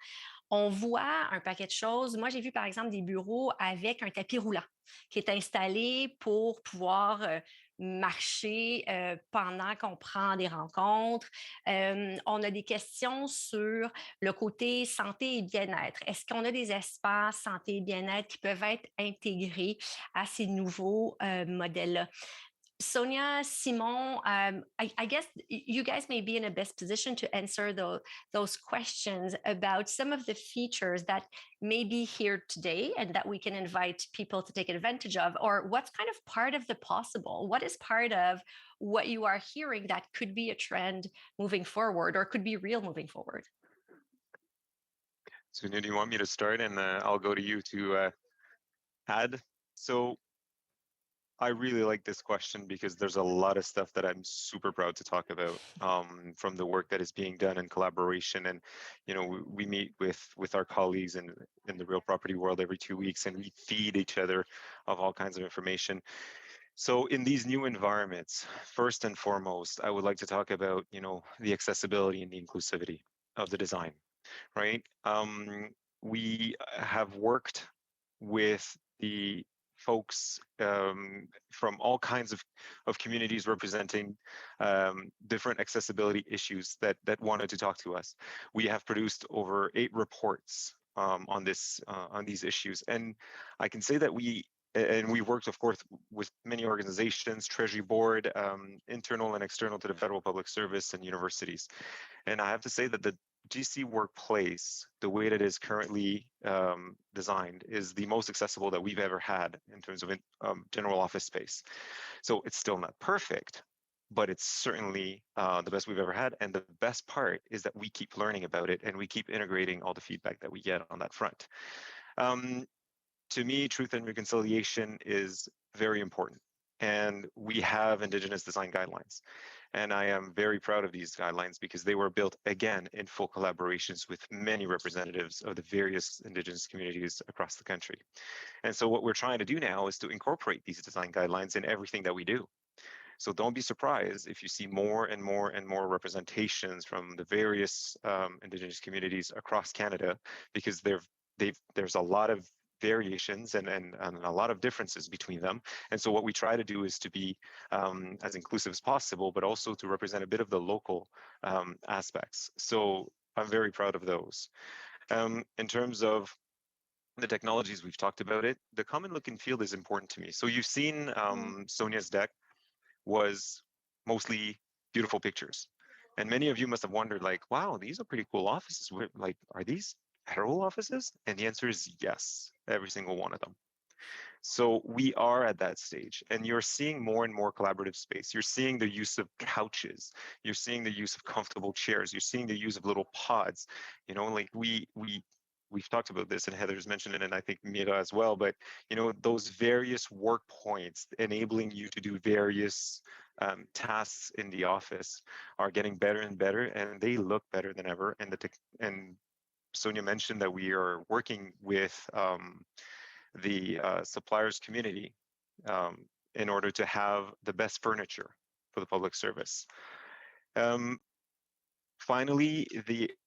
Speaker 1: On voit un paquet de choses. Moi, j'ai vu, par exemple, des bureaux avec un tapis roulant qui est installé pour pouvoir marcher pendant qu'on prend des rencontres. On a des questions sur le côté santé et bien-être. Est-ce qu'on a des espaces santé et bien-être qui peuvent être intégrés à ces nouveaux modèles-là? Sonia, Simon, I guess you guys may be in a best position to answer those questions about some of the features that may be here today and that we can invite people to take advantage of, or what's kind of part of the possible? What is part of what you are hearing that could be a trend moving forward or could be real moving forward?
Speaker 4: So, do you want me to start and I'll go to you to add? So, I really like this question because there's a lot of stuff that I'm super proud to talk about from the work that is being done in collaboration. And, you know, we meet with our colleagues in the real property world every 2 weeks, and we feed each other of all kinds of information. So in these new environments, first and foremost, I would like to talk about, you know, the accessibility and the inclusivity of the design, right? We have worked with the folks from all kinds of communities representing different accessibility issues that wanted to talk to us. We have produced over 8 reports on these issues, and I can say that we worked, of course, with many organizations, Treasury Board, internal and external to the Federal Public Service and universities. And I have to say that the GC workplace, the way that it is currently designed, is the most accessible that we've ever had in terms of general office space. So it's still not perfect, but it's certainly the best we've ever had. And the best part is that we keep learning about it and we keep integrating all the feedback that we get on that front. To me, truth and reconciliation is very important. And we have Indigenous design guidelines. And I am very proud of these guidelines because they were built, again, in full collaborations with many representatives of the various Indigenous communities across the country. And so what we're trying to do now is to incorporate these design guidelines in everything that we do. So don't be surprised if you see more and more and more representations from the various Indigenous communities across Canada, because there's a lot of variations and a lot of differences between them. And so what we try to do is to be as inclusive as possible, but also to represent a bit of the local aspects. So I'm very proud of those. In terms of the technologies, we've talked about it. The common look and feel is important to me. So you've seen Sonia's deck was mostly beautiful pictures. And many of you must have wondered, like, wow, these are pretty cool offices. Like, are these federal offices? And the answer is yes, every single one of them. So we are at that stage, and you're seeing more and more collaborative space. You're seeing the use of couches. You're seeing the use of comfortable chairs. You're seeing the use of little pods. You know, like we've talked about this, and Heather's mentioned it, and I think Mira as well. But you know, those various work points enabling you to do various tasks in the office are getting better and better, and they look better than ever. And Sonia mentioned that we are working with the suppliers community in order to have the best furniture for the public service. Finally,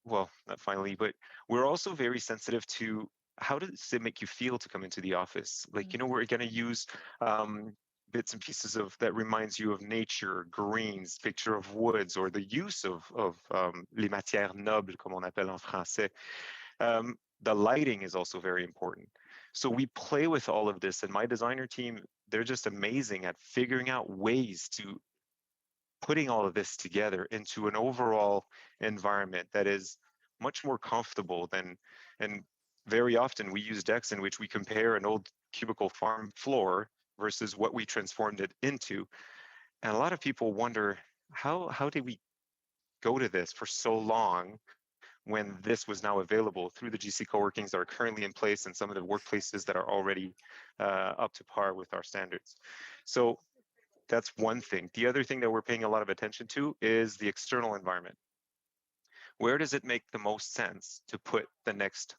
Speaker 4: well, not finally, but we're also very sensitive to how does it make you feel to come into the office? Like, you know, we're going to use bits and pieces of that reminds you of nature, greens, picture of woods, or the use of les matières nobles, comme on appelle en français. The lighting is also very important. So we play with all of this, and my designer team, they're just amazing at figuring out ways to putting all of this together into an overall environment that is much more comfortable than, and very often we use decks in which we compare an old cubicle farm floor versus what we transformed it into. And a lot of people wonder, how did we go to this for so long when this was now available through the GC co-workings that are currently in place and some of the workplaces that are already up to par with our standards. So that's one thing. The other thing that we're paying a lot of attention to is the external environment. Where does it make the most sense to put the next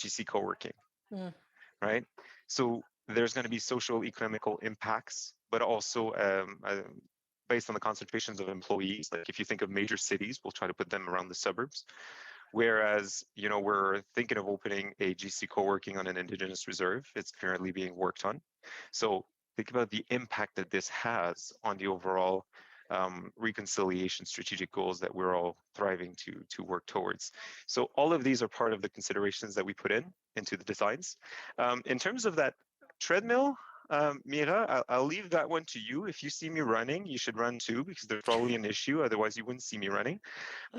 Speaker 4: GC co-working, right? So there's going to be social economical impacts, but also based on the concentrations of employees. Like if you think of major cities, we'll try to put them around the suburbs. Whereas, you know, we're thinking of opening a GC co-working on an Indigenous reserve. It's currently being worked on. So think about the impact that this has on the overall reconciliation strategic goals that we're all thriving to work towards. So all of these are part of the considerations that we put into the designs. In terms of that treadmill, Mira, I'll leave that one to you. If you see me running, you should run too, because there's probably an issue. Otherwise, you wouldn't see me running.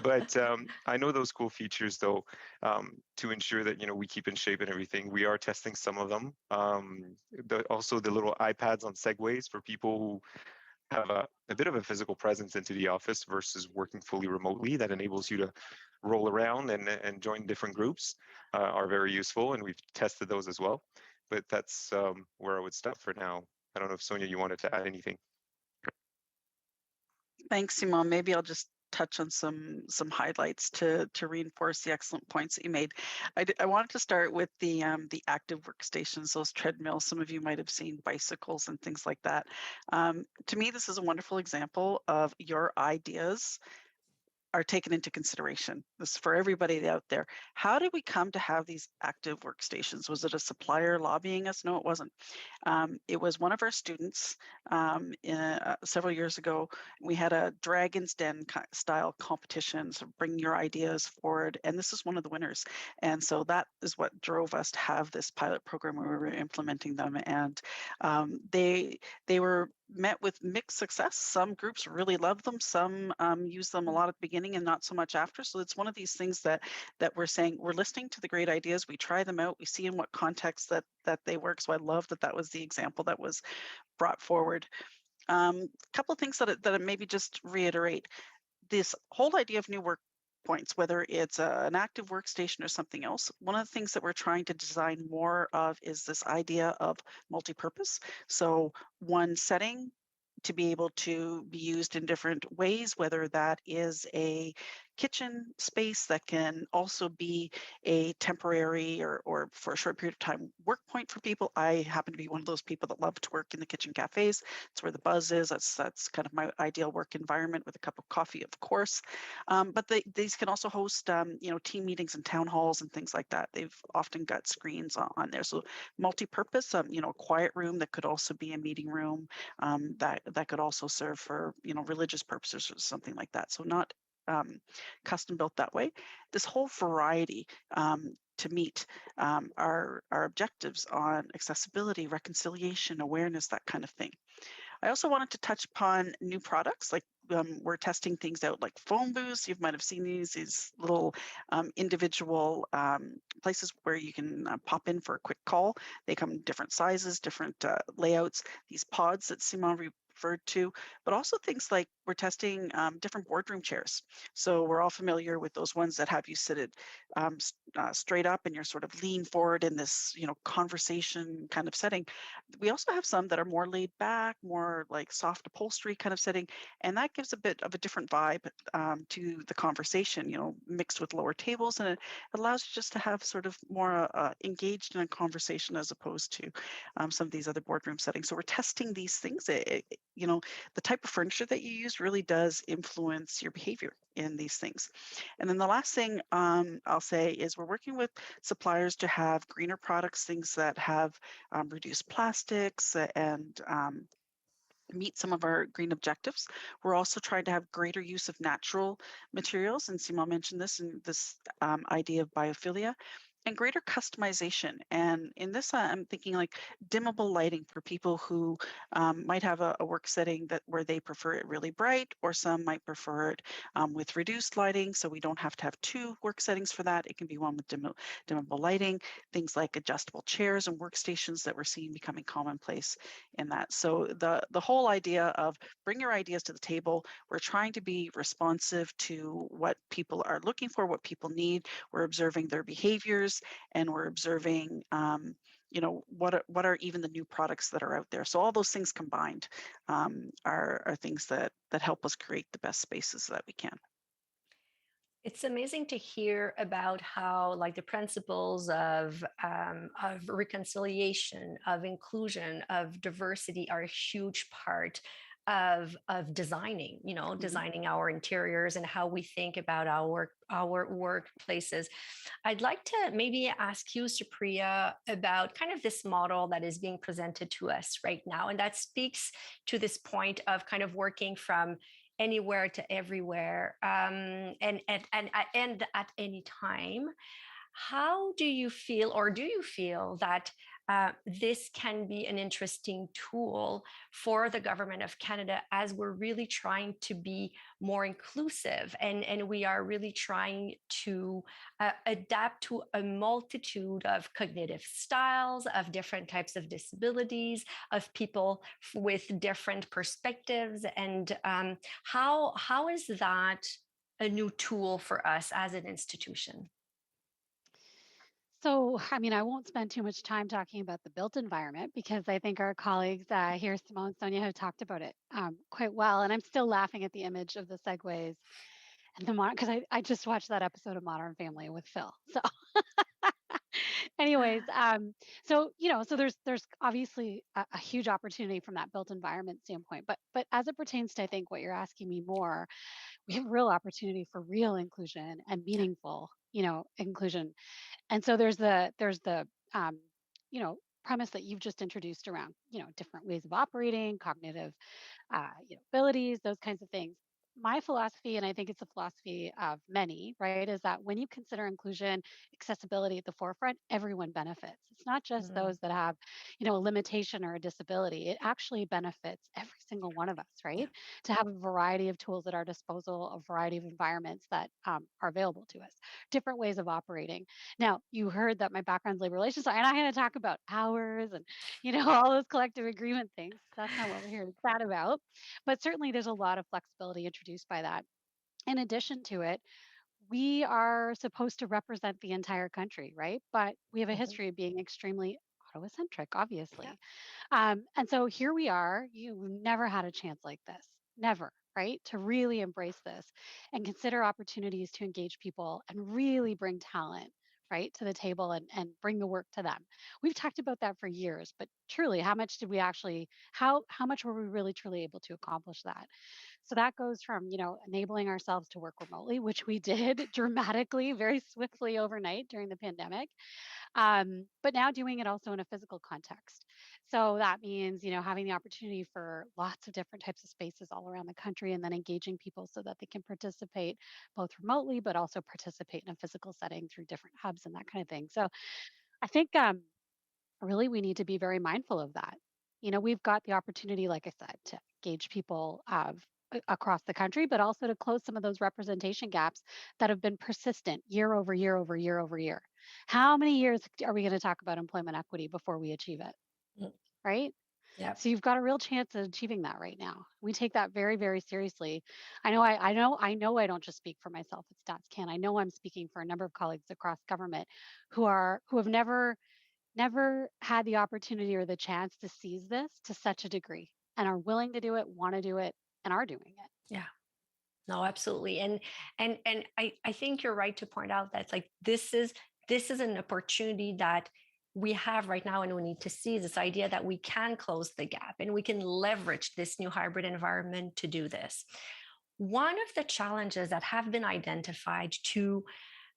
Speaker 4: But I know those cool features, though, to ensure that, you know, we keep in shape and everything. We are testing some of them. Also, the little iPads on Segways for people who have a bit of a physical presence into the office versus working fully remotely, that enables you to roll around and join different groups are very useful. And we've tested those as well. But that's where I would stop for now. I don't know if Sonia, you wanted to add anything.
Speaker 2: Thanks, Simon. Maybe I'll just touch on some highlights to reinforce the excellent points that you made. I wanted to start with the active workstations, those treadmills. Some of you might have seen bicycles and things like that. To me, this is a wonderful example of your ideas are taken into consideration. This is for everybody out there. How did we come to have these active workstations? Was it a supplier lobbying us? No, it wasn't. It was one of our students several years ago. We had a Dragon's Den style competition, so bring your ideas forward. And this is one of the winners. And so that is what drove us to have this pilot program where we were implementing them. And they were met with mixed success. Some groups really loved them. Some used them a lot at the beginning and not so much after. So it's one of these things that we're saying, we're listening to the great ideas. We try them out. We see in what context that they work. So I love that was the example that was brought forward. Couple of things that I maybe just reiterate. This whole idea of new work points, whether it's an active workstation or something else, one of the things that we're trying to design more of is this idea of multi-purpose. So one setting to be able to be used in different ways, whether that is a kitchen space that can also be a temporary or for a short period of time work point for people. I happen to be one of those people that love to work in the kitchen cafes. It's where the buzz is. That's kind of my ideal work environment with a cup of coffee, of course. But these can also host, team meetings and town halls and things like that. They've often got screens on there. So multi-purpose, a quiet room that could also be a meeting room, that could also serve for religious purposes or something like that. So not custom built that way. This whole variety to meet our objectives on accessibility, reconciliation, awareness, that kind of thing. I also wanted to touch upon new products, like we're testing things out like phone booths. You might have seen these little individual places where you can pop in for a quick call. They come in different sizes, different layouts, these pods that Simon referred to, but also things like we're testing different boardroom chairs. So we're all familiar with those ones that have you seated straight up and you're sort of lean forward in this, conversation kind of setting. We also have some that are more laid back, more like soft upholstery kind of setting, and that gives a bit of a different vibe to the conversation, mixed with lower tables, and it allows you just to have sort of more engaged in a conversation as opposed to some of these other boardroom settings. So we're testing these things. The type of furniture that you use really does influence your behavior in these things. And then the last thing I'll say is we're working with suppliers to have greener products, things that have reduced plastics and meet some of our green objectives. We're also trying to have greater use of natural materials, and Simon mentioned this in this idea of biophilia, and greater customization. And in this, I'm thinking like dimmable lighting for people who might have a work setting where they prefer it really bright, or some might prefer it with reduced lighting. So we don't have to have two work settings for that. It can be one with dimmable lighting, things like adjustable chairs and workstations that we're seeing becoming commonplace in that. So the whole idea of bring your ideas to the table. We're trying to be responsive to what people are looking for, what people need. We're observing their behaviors, and we're observing what are even the new products that are out there. So all those things combined are things that help us create the best spaces that we can.
Speaker 1: It's amazing to hear about how, like, the principles of reconciliation, of inclusion, of diversity are a huge part of designing, designing our interiors and how we think about our workplaces. I'd like to maybe ask you, Supriya, about kind of this model that is being presented to us right now, and that speaks to this point of kind of working from anywhere to everywhere, and at any time. How do you feel, or do you feel that this can be an interesting tool for the government of Canada as we're really trying to be more inclusive, and we are really trying to adapt to a multitude of cognitive styles, of different types of disabilities, of people with different perspectives, and how is that a new tool for us as an institution?
Speaker 5: So, I mean, I won't spend too much time talking about the built environment because I think our colleagues here, Simone and Sonia, have talked about it quite well. And I'm still laughing at the image of the segues and the modern, because I just watched that episode of Modern Family with Phil. So, anyways, so there's obviously a huge opportunity from that built environment standpoint. But as it pertains to, I think what you're asking me more, we have real opportunity for real inclusion and meaningful, inclusion. And so there's the premise that you've just introduced around different ways of operating, cognitive abilities, those kinds of things. my philosophy, and I think it's a philosophy of many, right, is that when you consider inclusion, accessibility at the forefront, everyone benefits. It's not just
Speaker 1: Mm,
Speaker 5: those that have, a limitation or a disability. It actually benefits every single one of us,
Speaker 1: yeah.
Speaker 5: right? To have a variety of tools at our disposal, a variety of environments that are available to us, different ways of operating. Now, you heard that my background's labor relations, and I'm going to talk about hours and, all those collective agreement things. That's not what we're here to chat about. But certainly there's a lot of flexibility introduced by that. In addition to it, we are supposed to represent the entire country, right? But we have a
Speaker 1: Mhm.
Speaker 5: history of being extremely Ottawa-centric,
Speaker 1: Yeah.
Speaker 5: obviously. And so here we are. You've never had a chance like this, never, right? To really embrace this and consider opportunities to engage people and really bring talent, right, to the table and bring the work to them. We've talked about that for years, but truly, how much did we actually, how much were we really truly able to accomplish that? So that goes from, enabling ourselves to work remotely, which we did dramatically, very swiftly overnight during the pandemic, but now doing it also in a physical context. So that means, having the opportunity for lots of different types of spaces all around the country and then engaging people so that they can participate both remotely, but also participate in a physical setting through different hubs and that kind of thing. So I think really we need to be very mindful of that. We've got the opportunity, like I said, to engage people across the country, but also to close some of those representation gaps that have been persistent year over year over year over year. How many years are we going to talk about employment equity before we achieve it?
Speaker 1: Mm,
Speaker 5: Right.
Speaker 1: yeah.
Speaker 5: So you've got a real chance of achieving that right now. We take that very, very seriously. I know I don't just speak for myself at StatsCan. I know I'm speaking for a number of colleagues across government who have never had the opportunity or the chance to seize this to such a degree and are willing to do it, want to do it, and are doing it.
Speaker 1: Yeah. No, absolutely. And I think you're right to point out that like this is an opportunity that we have right now and we need to seize this idea that we can close the gap and we can leverage this new hybrid environment to do this. One of the challenges that have been identified to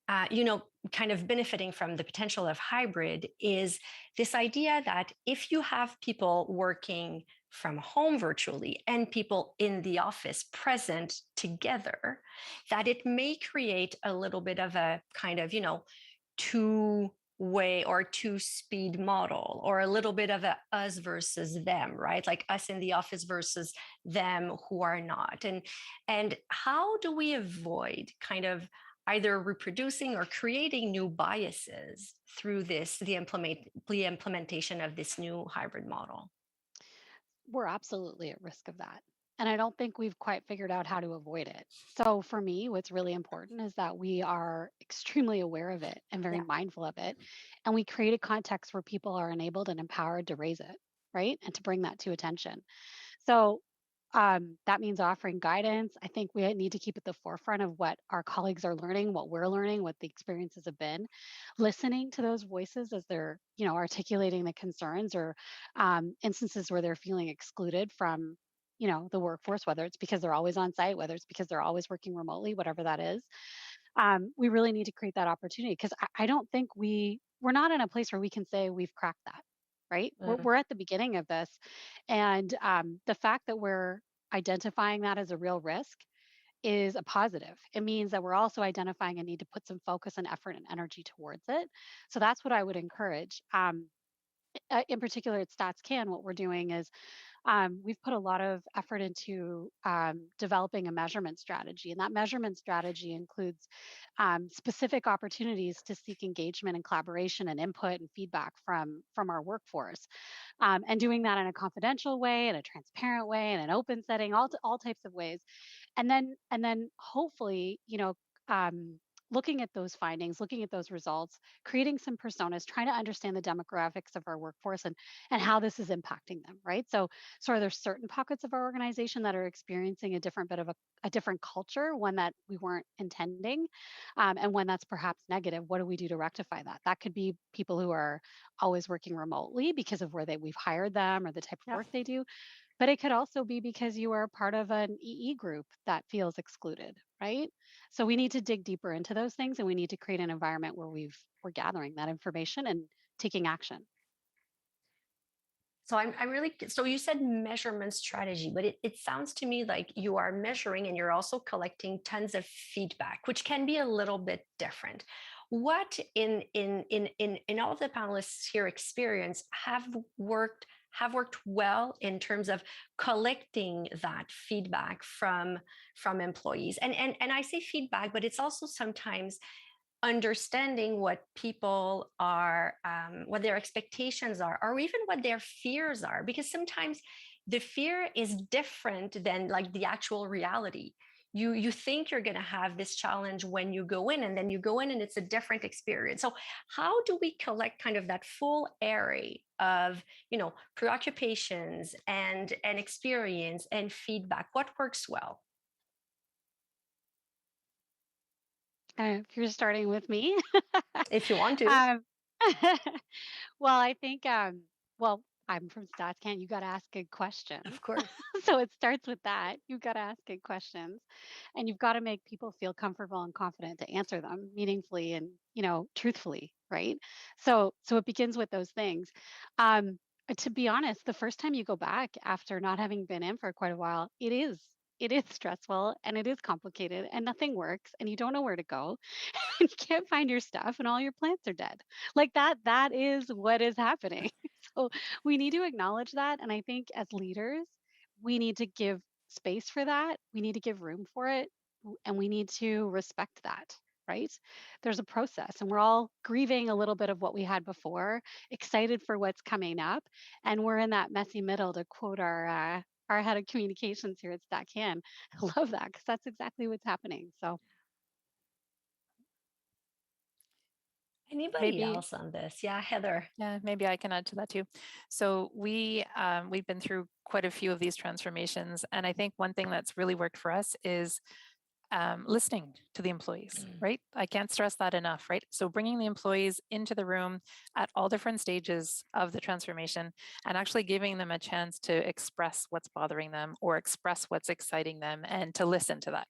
Speaker 1: kind of benefiting from the potential of hybrid is this idea that if you have people working from home virtually and people in the office present together, that it may create a little bit of a kind of, two way or two speed model or a little bit of a us versus them, right? Like us in the office versus them who are not. And how do we avoid kind of either reproducing or creating new biases through the implementation of this new hybrid model?
Speaker 5: We're absolutely at risk of that. And I don't think we've quite figured out how to avoid it. So for me, what's really important is that we are extremely aware of it and very
Speaker 1: Yeah.
Speaker 5: mindful of it. And we create a context where people are enabled and empowered to raise it, right? And to bring that to attention. So that means offering guidance. I think we need to keep at the forefront of what our colleagues are learning, what we're learning, what the experiences have been, listening to those voices as they're, articulating the concerns or instances where they're feeling excluded from, the workforce, whether it's because they're always on site, whether it's because they're always working remotely, whatever that is. We really need to create that opportunity because I don't think we're not in a place where we can say we've cracked that, right? We're,
Speaker 1: Mm,
Speaker 5: we're at the beginning of this, and the fact that we're identifying that as a real risk is a positive. It means that we're also identifying a need to put some focus and effort and energy towards it. So that's what I would encourage. In particular at StatsCan, what we're doing is we've put a lot of effort into developing a measurement strategy, and that measurement strategy includes specific opportunities to seek engagement and collaboration and input and feedback from our workforce, and doing that in a confidential way, in a transparent way, in an open setting, all types of ways, and then hopefully, looking at those findings, looking at those results, creating some personas, trying to understand the demographics of our workforce and how this is impacting them, right? So are there certain pockets of our organization that are experiencing a different bit of a different culture, one that we weren't intending, and one that's perhaps negative? What do we do to rectify that? That could be people who are always working remotely because of where we've hired them or the type of
Speaker 1: yeah.
Speaker 5: work they do. But it could also be because you are part of an EE group that feels excluded, right? So we need to dig deeper into those things and we need to create an environment where we're gathering that information and taking action.
Speaker 1: So I'm really, so you said measurement strategy, but it sounds to me like you are measuring and you're also collecting tons of feedback, which can be a little bit different. What in all of the panelists here experience have worked well in terms of collecting that feedback from employees? And I say feedback, but it's also sometimes understanding what people are, what their expectations are, or even what their fears are, because sometimes the fear is different than like the actual reality. You think you're going to have this challenge when you go in, and then you go in and it's a different experience. So how do we collect kind of that full array of, you know, preoccupations and experience and feedback? What works well?
Speaker 5: If you're starting with me,
Speaker 1: If you want to.
Speaker 5: um, well, I think, well, I'm from StatsCan. You got to ask good questions.
Speaker 1: Of course.
Speaker 5: So it starts with that. You've got to ask good questions, and you've got to make people feel comfortable and confident to answer them meaningfully and, you know, truthfully, right? So it begins with those things. To be honest, the first time you go back after not having been in for quite a while, it is stressful and it is complicated and nothing works and you don't know where to go and you can't find your stuff and all your plants are dead. Like that is what is happening. So we need to acknowledge that. And I think as leaders, we need to give space for that. We need to give room for it. And we need to respect that, right? There's a process and we're all grieving a little bit of what we had before, excited for what's coming up. And we're in that messy middle, to quote our head of communications here at StatCan. I love that because that's exactly what's happening. So
Speaker 1: Anybody else on this? Yeah, Heather.
Speaker 3: Yeah, maybe I can add to that too. So we've been through quite a few of these transformations, and I think one thing that's really worked for us is listening to the employees, right? I can't stress that enough, right? So bringing the employees into the room at all different stages of the transformation and actually giving them a chance to express what's bothering them or express what's exciting them and to listen to that.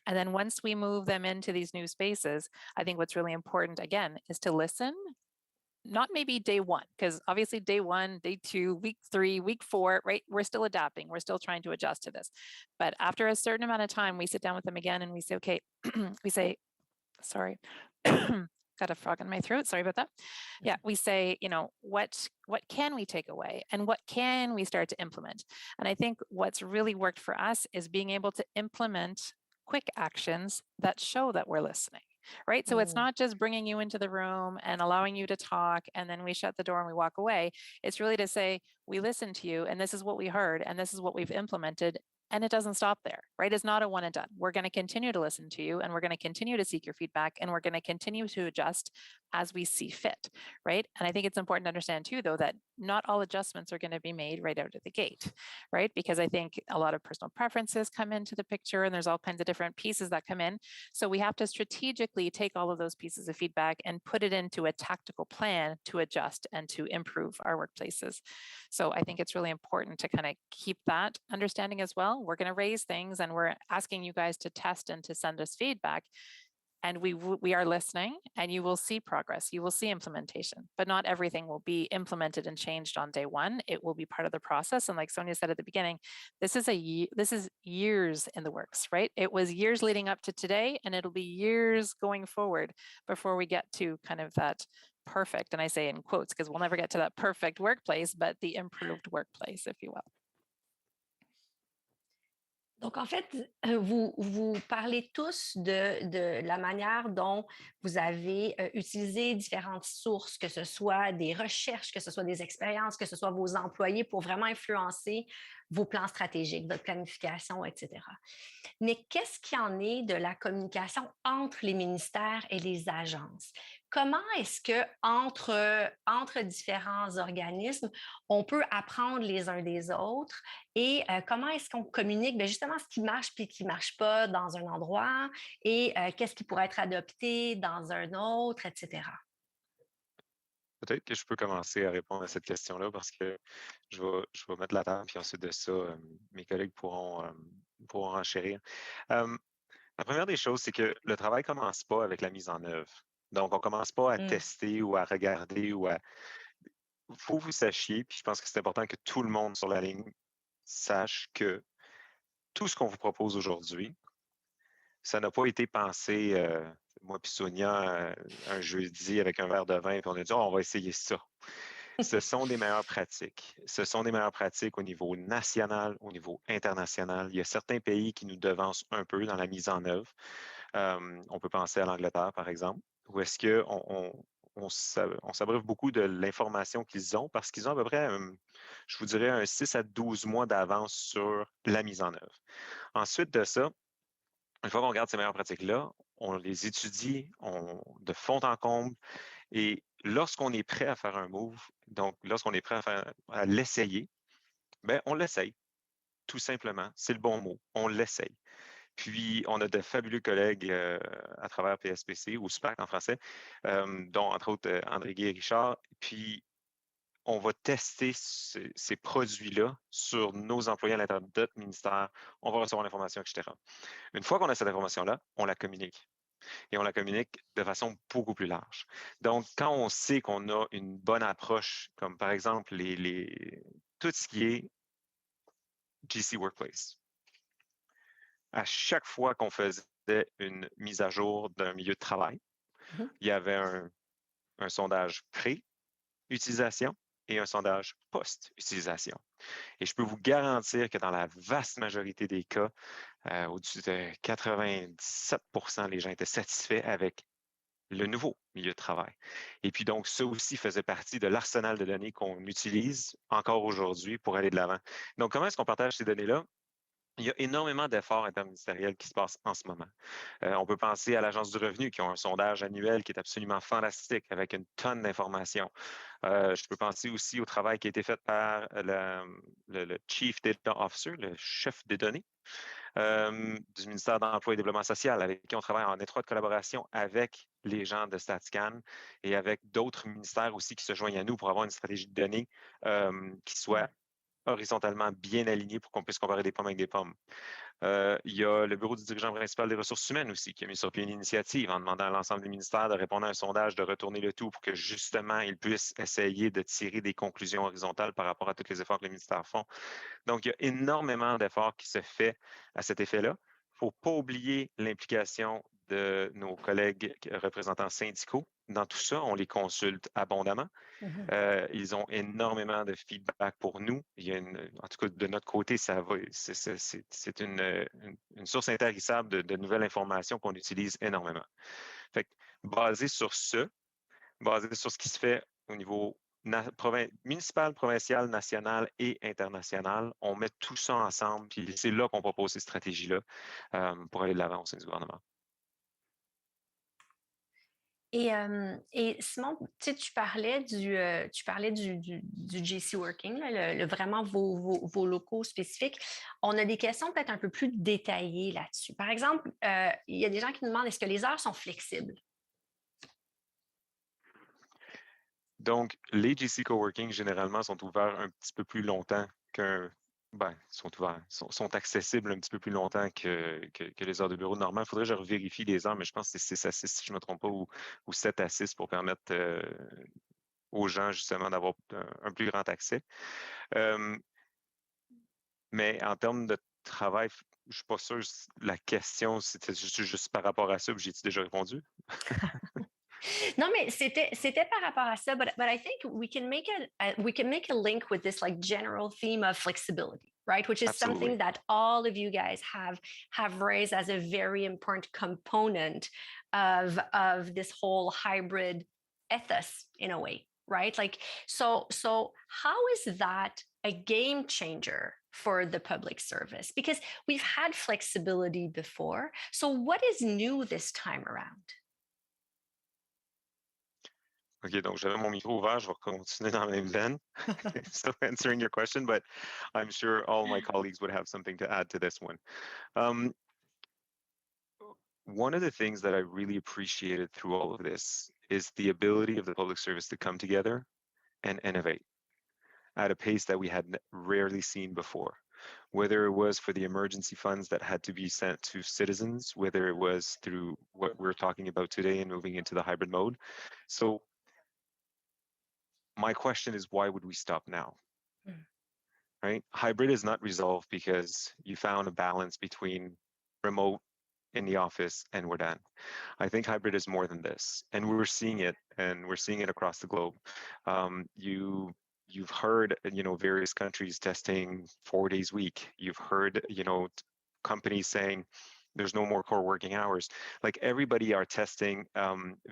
Speaker 3: And then once we move them into these new spaces, I think what's really important, again, is to listen. Not maybe day one, because obviously day one, day two, week 3, week 4, right? We're still adapting. We're still trying to adjust to this. But after a certain amount of time, we sit down with them again and we say, okay, we say, sorry, got a frog in my throat. Sorry about that. Yeah, we say, you know, what can we take away and what can we start to implement? And I think what's really worked for us is being able to implement quick actions that show that we're listening. Right. So it's not just bringing you into the room and allowing you to talk and then we shut the door and we walk away. It's really to say, we listened to you and this is what we heard and this is what we've implemented. And it doesn't stop there, right? It's not a one and done. We're going to continue to listen to you and we're going to continue to seek your feedback and we're going to continue to adjust as we see fit, right? And I think it's important to understand too, though, that not all adjustments are going to be made right out of the gate, right? Because I think a lot of personal preferences come into the picture and there's all kinds of different pieces that come in. So we have to strategically take all of those pieces of feedback and put it into a tactical plan to adjust and to improve our workplaces. So I think it's really important to kind of keep that understanding as well. We're going to raise things and we're asking you guys to test and to send us feedback. And we are listening and you will see progress, you will see implementation, but not everything will be implemented and changed on day one. It will be part of the process. And like Sonia said at the beginning, this is years in the works, right? It was years leading up to today and it'll be years going forward before we get to kind of that perfect, and I say in quotes because we'll never get to that perfect workplace, but the improved workplace, if you will.
Speaker 1: Donc, en fait, vous parlez tous de la manière dont vous avez utilisé différentes sources, que ce soit des recherches, que ce soit des expériences, que ce soit vos employés pour vraiment influencer vos plans stratégiques, votre planification, etc. Mais qu'est-ce qu'il y en est de la communication entre les ministères et les agences? Comment est-ce que entre différents organismes, on peut apprendre les uns des autres et comment est-ce qu'on communique justement ce qui marche puis qui ne marche pas dans un endroit et qu'est-ce qui pourrait être adopté dans un autre, etc.
Speaker 4: Peut-être que je peux commencer à répondre à cette question-là parce que je vais mettre la table, puis ensuite de ça, mes collègues pourront enchérir. La première des choses, c'est que le travail ne commence pas avec la mise en œuvre. Donc, on ne commence pas à tester ou à regarder ou à... faut que vous sachiez, puis je pense que c'est important que tout le monde sur la ligne sache que tout ce qu'on vous propose aujourd'hui, ça n'a pas été pensé, moi puis Sonia, un jeudi avec un verre de vin, puis on a dit, oh, on va essayer ça. Ce sont des meilleures pratiques. Ce sont des meilleures pratiques au niveau national, au niveau international. Il y a certains pays qui nous devancent un peu dans la mise en œuvre. On peut penser à l'Angleterre, par exemple, où est-ce qu'on s'abreuve beaucoup de l'information qu'ils ont parce qu'ils ont à peu près, je vous dirais, un 6 à 12 mois d'avance sur la mise en œuvre. Ensuite de ça, une fois qu'on regarde ces meilleures pratiques-là, on les étudie de fond en comble et lorsqu'on est prêt à faire un move, donc lorsqu'on est prêt à l'essayer, ben on l'essaye, tout simplement. C'est le bon mot. On l'essaye. Puis, on a de fabuleux collègues à travers PSPC, ou SPAC en français, dont entre autres André Guy et Richard. Puis, on va tester ces produits-là sur nos employés à l'intérieur de notre ministère. On va recevoir l'information, etc. Une fois qu'on a cette information-là, on la communique. Et on la communique de façon beaucoup plus large. Donc, quand on sait qu'on a une bonne approche, comme par exemple tout ce qui est GC Workplace, à chaque fois qu'on faisait une mise à jour d'un milieu de travail, il y avait un sondage pré-utilisation et un sondage post-utilisation. Et je peux vous garantir que dans la vaste majorité des cas, au-dessus de 97 les gens étaient satisfaits avec le nouveau milieu de travail. Et puis donc, ça aussi faisait partie de l'arsenal de données qu'on utilise encore aujourd'hui pour aller de l'avant. Donc, comment est-ce qu'on partage ces données-là? Il y a énormément d'efforts interministériels qui se passent en ce moment. On peut penser à l'Agence du revenu qui ont un sondage annuel qui est absolument fantastique avec une tonne d'informations. Je peux penser aussi au travail qui a été fait par le Chief Data Officer, le chef des données du ministère de l'Emploi et du Développement social, avec qui on travaille en étroite collaboration avec les gens de StatsCan et avec d'autres ministères aussi qui se joignent à nous pour avoir une stratégie de données qui soit horizontalement bien alignée pour qu'on puisse comparer des pommes avec des pommes. Il y a le bureau du dirigeant principal des ressources humaines aussi qui a mis sur pied une initiative en demandant à l'ensemble des ministères de répondre à un sondage, de retourner le tout pour que justement ils puissent essayer de tirer des conclusions horizontales par rapport à tous les efforts que les ministères font. Donc, il y a énormément d'efforts qui se fait à cet effet-là. Il ne faut pas oublier l'implication de nos collègues représentants syndicaux. Dans tout ça, on les consulte abondamment. Ils ont énormément de feedback pour nous. En tout cas, de notre côté, c'est une source intarissable de nouvelles informations qu'on utilise énormément. Fait que, basé sur ce qui se fait au niveau municipal, provincial, national et international, on met tout ça ensemble, puis c'est là qu'on propose ces stratégies-là pour aller de l'avant au sein du gouvernement.
Speaker 1: Et Simon, tu parlais du JC Working, là, vraiment vos locaux spécifiques. On a des questions peut-être un peu plus détaillées là-dessus. Par exemple, il y a des gens qui nous demandent est-ce que les heures sont flexibles?
Speaker 4: Donc, les GC Coworking, généralement, sont ouverts un petit peu plus longtemps sont accessibles un petit peu plus longtemps que les heures de bureau normales. Il faudrait que je revérifie les heures, mais je pense que c'est 6 à 6, si je ne me trompe pas, ou 7 à 6 pour permettre aux gens, justement, d'avoir un plus grand accès. Mais en termes de travail, je ne suis pas sûr, la question, c'était juste par rapport à ça, j'ai-tu déjà répondu?
Speaker 1: Non, mais c'était par rapport à ça, but I think we can make a link with this like general theme of flexibility, right? Which is
Speaker 4: Absolutely.
Speaker 1: something that all of you guys have raised as a very important component of this whole hybrid ethos in a way, right? Like so how is that a game changer for the public service? Because we've had flexibility before. So what is new this time around?
Speaker 4: OK, donc j'avais mon micro ouvert, je vais continuer dans la même veine. So answering your question, but I'm sure all my colleagues would have something to add to this one. One of the things that I really appreciated through all of this is the ability of the public service to come together and innovate at a pace that we had rarely seen before. Whether it was for the emergency funds that had to be sent to citizens, whether it was through what we're talking about today and moving into the hybrid mode. So My question is, why would we stop now?
Speaker 1: Mm.
Speaker 4: Right? Hybrid is not resolved because you found a balance between remote in the office and we're done. I think hybrid is more than this, and we're seeing it, and we're seeing it across the globe. You've heard, various countries testing 4 days a week. You've heard, companies saying there's no more core working hours. Like everybody are testing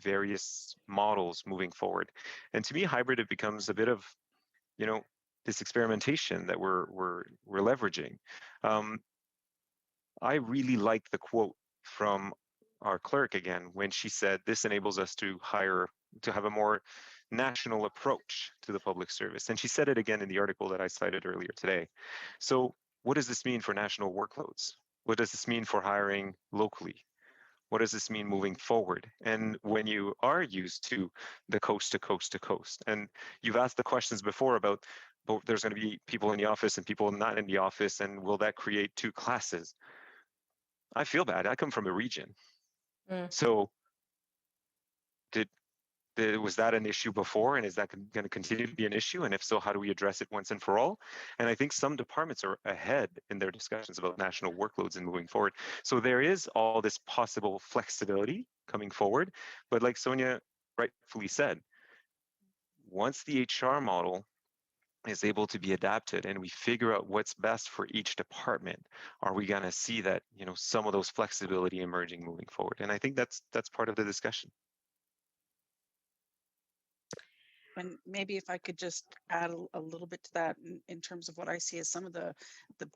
Speaker 4: various models moving forward, and to me, hybrid it becomes a bit of, you know, this experimentation that we're leveraging. Um, I really like the quote from our clerk again when she said this enables us to have a more national approach to the public service. And she said it again in the article that I cited earlier today. So what does this mean for national workloads? What does this mean for hiring locally? What does this mean moving forward? And when you are used to the coast to coast to coast, and you've asked the questions before about, but there's going to be people in the office and people not in the office, and will that create two classes? I feel bad. I come from a region.
Speaker 1: Mm.
Speaker 4: So did, was that an issue before, and is that going to continue to be an issue? And if so, how do we address it once and for all? And I think some departments are ahead in their discussions about national workloads and moving forward. So there is all this possible flexibility coming forward. But like Sonia rightfully said, once the HR model is able to be adapted and we figure out what's best for each department, are we going to see that, some of those flexibility emerging moving forward? And I think that's part of the discussion.
Speaker 2: And maybe if I could just add a little bit to that in terms of what I see as some of the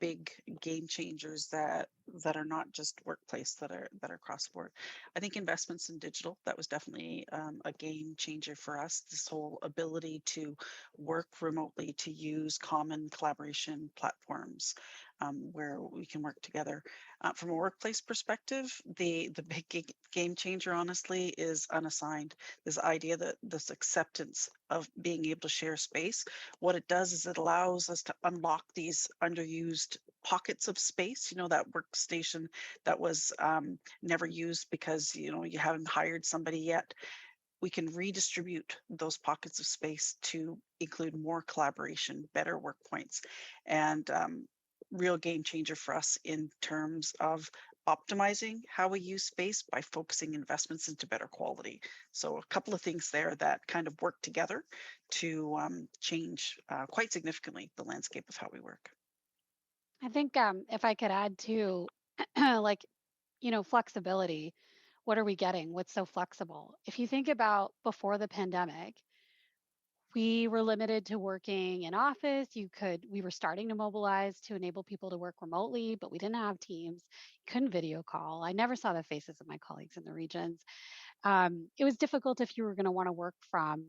Speaker 2: big game changers that are not just workplace, that are across the board. I think investments in digital, that was definitely a game changer for us. This whole ability to work remotely, to use common collaboration platforms where we can work together. From a workplace perspective, the big game changer, honestly, is unassigned. This idea that this acceptance of being able to share space, what it does is it allows us to unlock these underused pockets of space. That workstation that was never used because you haven't hired somebody yet. We can redistribute those pockets of space to include more collaboration, better work points, and real game changer for us in terms of optimizing how we use space by focusing investments into better quality. So a couple of things there that kind of work together to change quite significantly the landscape of how we work.
Speaker 5: I think if I could add to like, flexibility, what are we getting? What's so flexible? If you think about before the pandemic, we were limited to working in office. We were starting to mobilize to enable people to work remotely, but we didn't have teams. You couldn't video call. I never saw the faces of my colleagues in the regions. It was difficult if you were going to want to work from,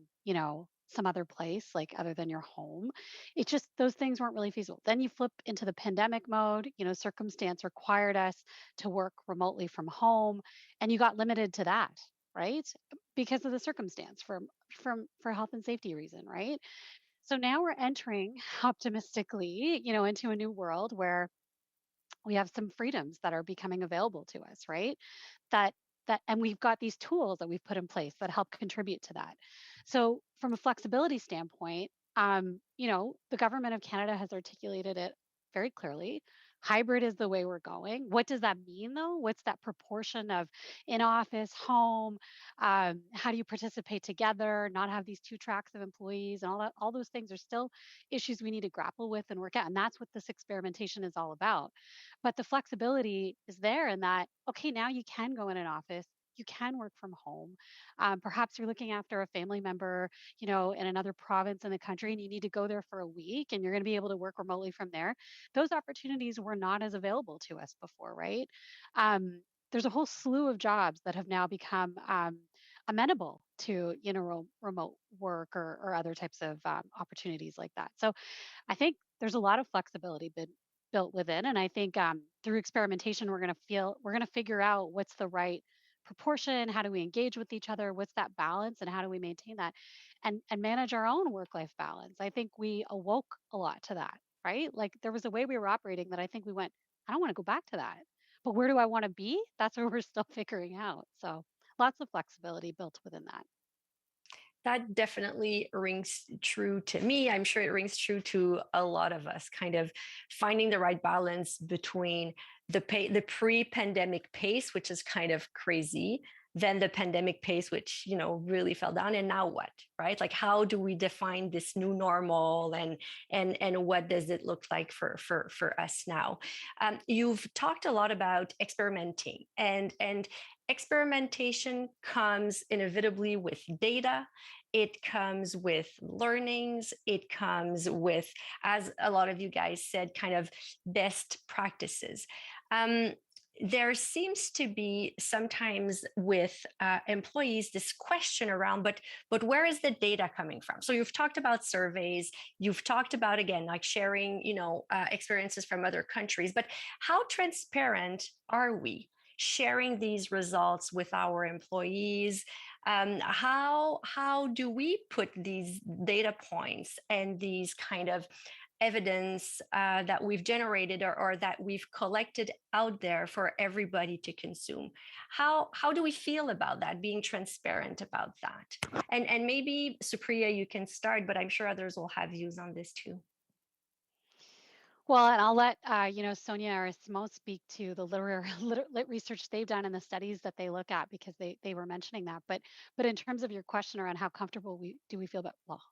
Speaker 5: some other place, like other than your home. It just, those things weren't really feasible. Then you flip into the pandemic mode, circumstance required us to work remotely from home, and you got limited to that, right? Because of the circumstance for health and safety reason, right? So now we're entering optimistically, into a new world where we have some freedoms that are becoming available to us, right? that and we've got these tools that we've put in place that help contribute to that. So from a flexibility standpoint, the government of Canada has articulated it very clearly. Hybrid is the way we're going. What does that mean though? What's that proportion of in office, home? How do you participate together, not have these two tracks of employees and all that? All those things are still issues we need to grapple with and work out, and that's what this experimentation is all about. But the flexibility is there in that, okay, now you can go in an office, you can work from home. Perhaps you're looking after a family member, in another province in the country, and you need to go there for a week, and you're going to be able to work remotely from there. Those opportunities were not as available to us before, right? There's a whole slew of jobs that have now become amenable to, remote work or other types of opportunities like that. So I think there's a lot of flexibility been built within, and I think through experimentation, we're going to figure out what's the right proportion. How do we engage with each other? What's that balance, and how do we maintain that, and manage our own work-life balance? I think we awoke a lot to that, right? Like there was a way we were operating that I think we went, I don't want to go back to that, but where do I want to be? That's what we're still figuring out. So lots of flexibility built within that.
Speaker 1: That definitely rings true to me. I'm sure it rings true to a lot of us, kind of finding the right balance between the pre-pandemic pace, which is kind of crazy, then the pandemic pace, which really fell down, and now what, right? Like, how do we define this new normal, and what does it look like for us now? You've talked a lot about experimenting, and experimentation comes inevitably with data. It comes with learnings. It comes with, as a lot of you guys said, kind of best practices. There seems to be sometimes with employees this question around, but where is the data coming from? So you've talked about surveys. You've talked about, again, like sharing experiences from other countries, but how transparent are we sharing these results with our employees? How do we put these data points and these kind of evidence that we've generated, or that we've collected out there for everybody to consume? How do we feel about that, being transparent about that? And maybe, Supriya, you can start, but I'm sure others will have views on this too.
Speaker 5: Well, and I'll let Sonia or Simone speak to the lit research they've done and the studies that they look at, because they were mentioning that. But in terms of your question around how comfortable we feel about, well,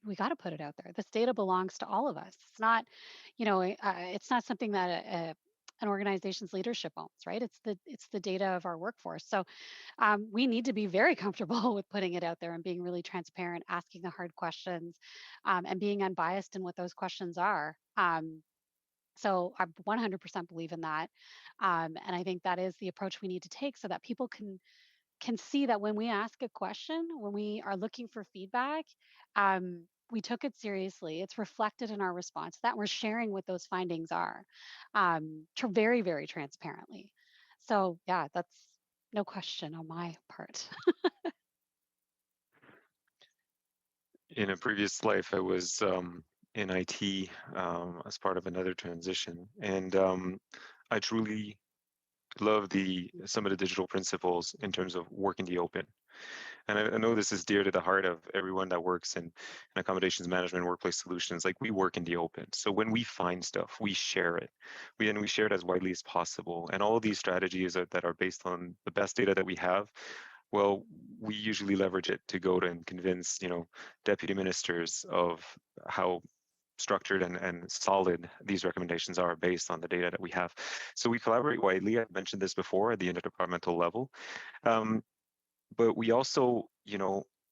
Speaker 5: we got to put it out there. This data belongs to all of us. It's not, it's not something that an organization's leadership owns, right? It's the data of our workforce. So we need to be very comfortable with putting it out there and being really transparent, asking the hard questions, and being unbiased in what those questions are. So I 100% believe in that, and I think that is the approach we need to take, so that people can see that when we ask a question, when we are looking for feedback, we took it seriously. It's reflected in our response, that we're sharing what those findings are, very, very transparently. So yeah, that's no question on my part.
Speaker 4: In a previous life, I was in IT as part of another transition, and I truly love some of the digital principles in terms of work in the open. And I know this is dear to the heart of everyone that works in accommodations management, workplace solutions. Like, we work in the open. So when we find stuff, we share it. We share it as widely as possible. And all of these strategies that are based on the best data that we have, well, we usually leverage it to go to and convince, deputy ministers of how structured and solid these recommendations are based on the data that we have. So we collaborate widely. I've mentioned this before at the interdepartmental level. But we also,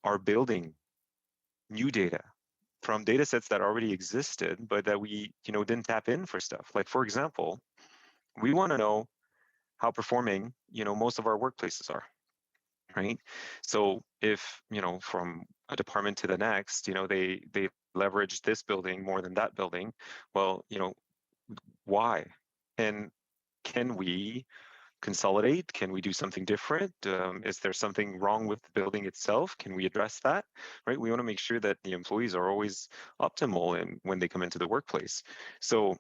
Speaker 4: are building new data from data sets that already existed, but that we, didn't tap in for stuff. Like, for example, we want to know how performing, most of our workplaces are, right? So if, from a department to the next, they leverage this building more than that building, well, why? And can we consolidate? Can we do something different? Is there something wrong with the building itself? Can we address that? Right? We want to make sure that the employees are always optimal when they come into the workplace. So,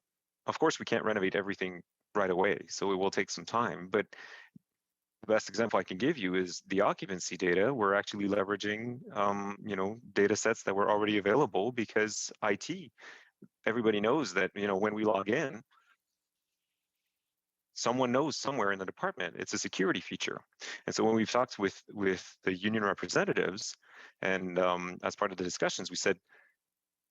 Speaker 4: of course, we can't renovate everything right away. So it will take some time. But the best example I can give you is the occupancy data. We're actually leveraging, data sets that were already available, because IT, everybody knows that, when we log in, someone knows somewhere in the department. It's a security feature. And so when we've talked with the union representatives, and as part of the discussions, we said,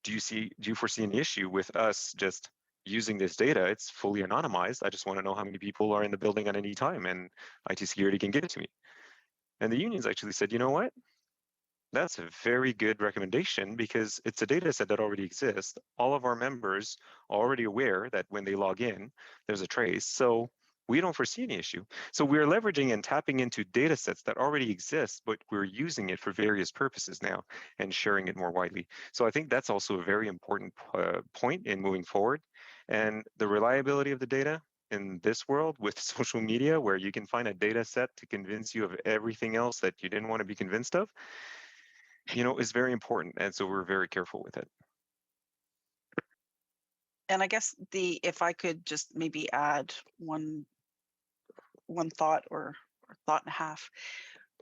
Speaker 4: do you foresee any issue with us just using this data? It's fully anonymized. I just want to know how many people are in the building at any time, and IT security can give it to me. And the unions actually said, you know what? That's a very good recommendation, because it's a data set that already exists. All of our members are already aware that when they log in, there's a trace. So we don't foresee any issue. So we're leveraging and tapping into data sets that already exist, but we're using it for various purposes now and sharing it more widely. So I think that's also a very important point in moving forward. And the reliability of the data in this world with social media, where you can find a data set to convince you of everything else that you didn't want to be convinced of, is very important. And so we're very careful with it.
Speaker 2: And I guess if I could just maybe add one thought or thought and a half,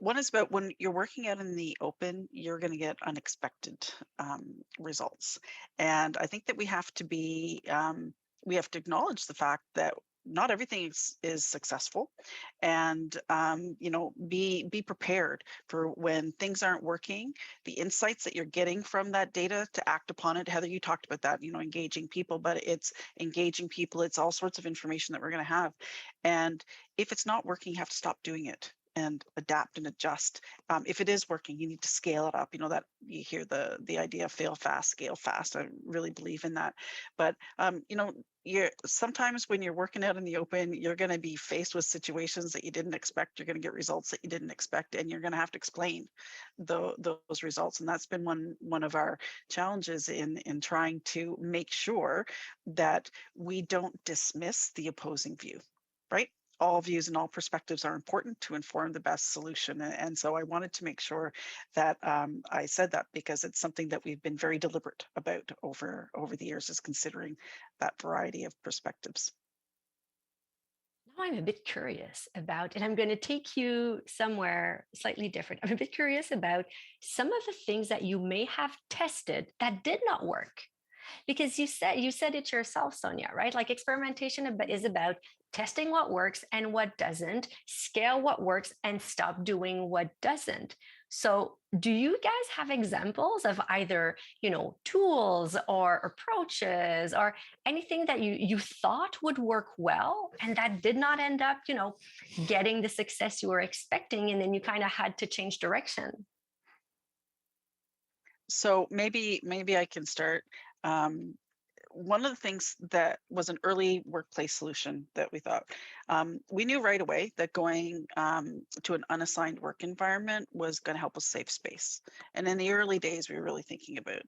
Speaker 2: One is about when you're working out in the open, you're going to get unexpected results. And I think that we have to acknowledge the fact that not everything is successful, and be prepared for when things aren't working, the insights that you're getting from that data to act upon it. Heather, you talked about that, engaging people, but it's engaging people, it's all sorts of information that we're going to have. And if it's not working, you have to stop doing it and adapt and adjust. If it is working, you need to scale it up. That you hear the idea of fail fast, scale fast. I really believe in that. But you're sometimes when you're working out in the open, you're going to be faced with situations that you didn't expect. You're going to get results that you didn't expect, and you're going to have to explain those results. And that's been one of our challenges in trying to make sure that we don't dismiss the opposing view, right? All views and all perspectives are important to inform the best solution. And so I wanted to make sure that I said that, because it's something that we've been very deliberate about over the years, is considering that variety of perspectives.
Speaker 1: Now I'm a bit curious about, and I'm going to take you somewhere slightly different. I'm a bit curious about some of the things that you may have tested that did not work. Because you said it yourself, Sonia, right? Like experimentation is about testing what works and what doesn't, scale what works and stop doing what doesn't. So do you guys have examples of either, tools or approaches or anything that you thought would work well and that did not end up, getting the success you were expecting, and then you kind of had to change direction?
Speaker 2: So maybe I can start. One of the things that was an early workplace solution that we thought, we knew right away that going to an unassigned work environment was going to help us save space. And in the early days, we were really thinking about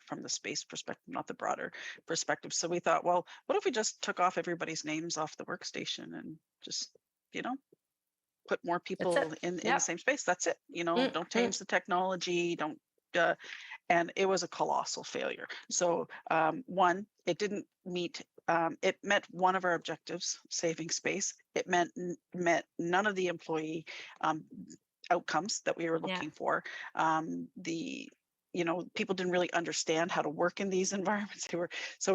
Speaker 2: from the space perspective, not the broader perspective. So we thought, well, what if we just took off everybody's names off the workstation and just, put more people in the same space? That's it. Don't change the technology. Don't. And it was a colossal failure. So one, it didn't meet, it met one of our objectives, saving space. It met none of the employee outcomes that we were looking for. People didn't really understand how to work in these environments. So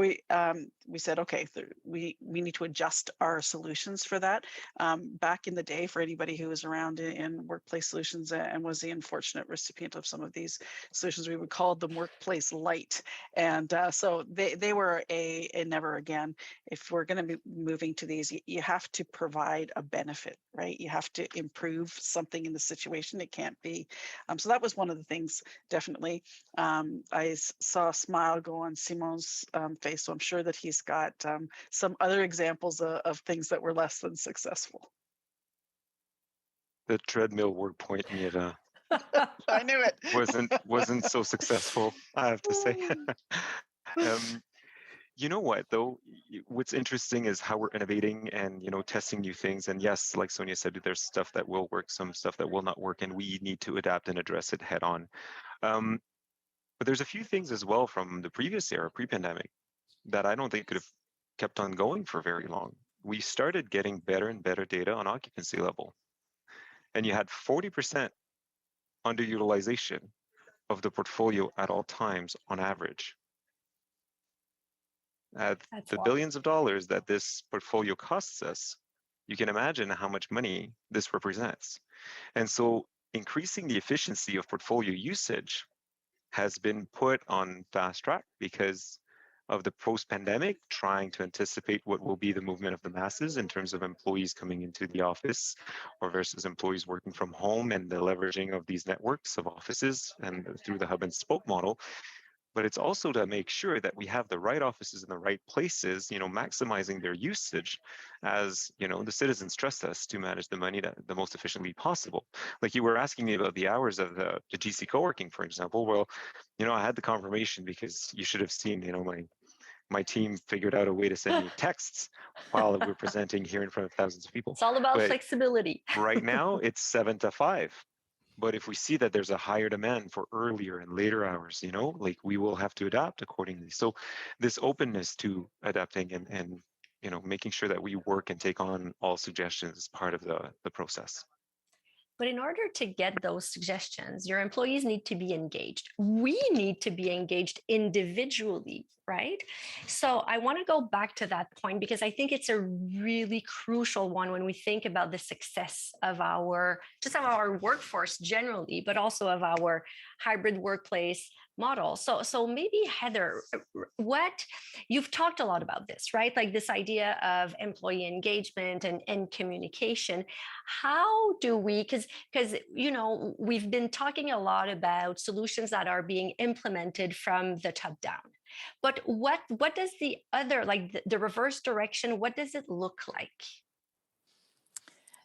Speaker 2: we said, okay, we need to adjust our solutions for that. Back in the day, for anybody who was around in workplace solutions and was the unfortunate recipient of some of these solutions, we would call them workplace light. And so they were a never again. If we're going to be moving to these, you have to provide a benefit, right? You have to improve something in the situation. It can't be. So that was one of the things, definitely. I saw a smile go on Simon's face, so I'm sure that he's got some other examples of things that were less than successful.
Speaker 4: The treadmill work point, Mira,
Speaker 2: I knew it.
Speaker 4: wasn't so successful, I have to say. You know what, though? What's interesting is how we're innovating and, testing new things. And yes, like Sonia said, there's stuff that will work, some stuff that will not work, and we need to adapt and address it head on. But there's a few things as well from the previous era, pre-pandemic, that I don't think could have kept on going for very long. We started getting better and better data on occupancy level. And you had 40% underutilization of the portfolio at all times on average. At the billions of dollars that this portfolio costs us, you can imagine how much money this represents. And so increasing the efficiency of portfolio usage has been put on fast track because of the post-pandemic, trying to anticipate what will be the movement of the masses in terms of employees coming into the office or versus employees working from home, and the leveraging of these networks of offices and through the hub and spoke model. But it's also to make sure that we have the right offices in the right places, maximizing their usage as, the citizens trust us to manage the money the most efficiently possible. Like you were asking me about the hours of the GC co-working, for example. Well, I had the confirmation because you should have seen, my team figured out a way to send me texts while we're presenting here in front of thousands of people.
Speaker 1: It's all about flexibility.
Speaker 2: Right now, it's 7 to 5. But if we see that there's a higher demand for earlier and later hours, we will have to adapt accordingly. So this openness to adapting and making sure that we work and take on all suggestions is part of the process.
Speaker 1: But in order to get those suggestions, your employees need to be engaged. We need to be engaged individually, right? So I want to go back to that point because I think it's a really crucial one when we think about the success of our workforce generally, but also of our hybrid workplace model. So maybe Heather, what you've talked a lot about this, right? Like this idea of employee engagement and communication. How do we, because we've been talking a lot about solutions that are being implemented from the top down. But what does the other, like the reverse direction, what does it look like?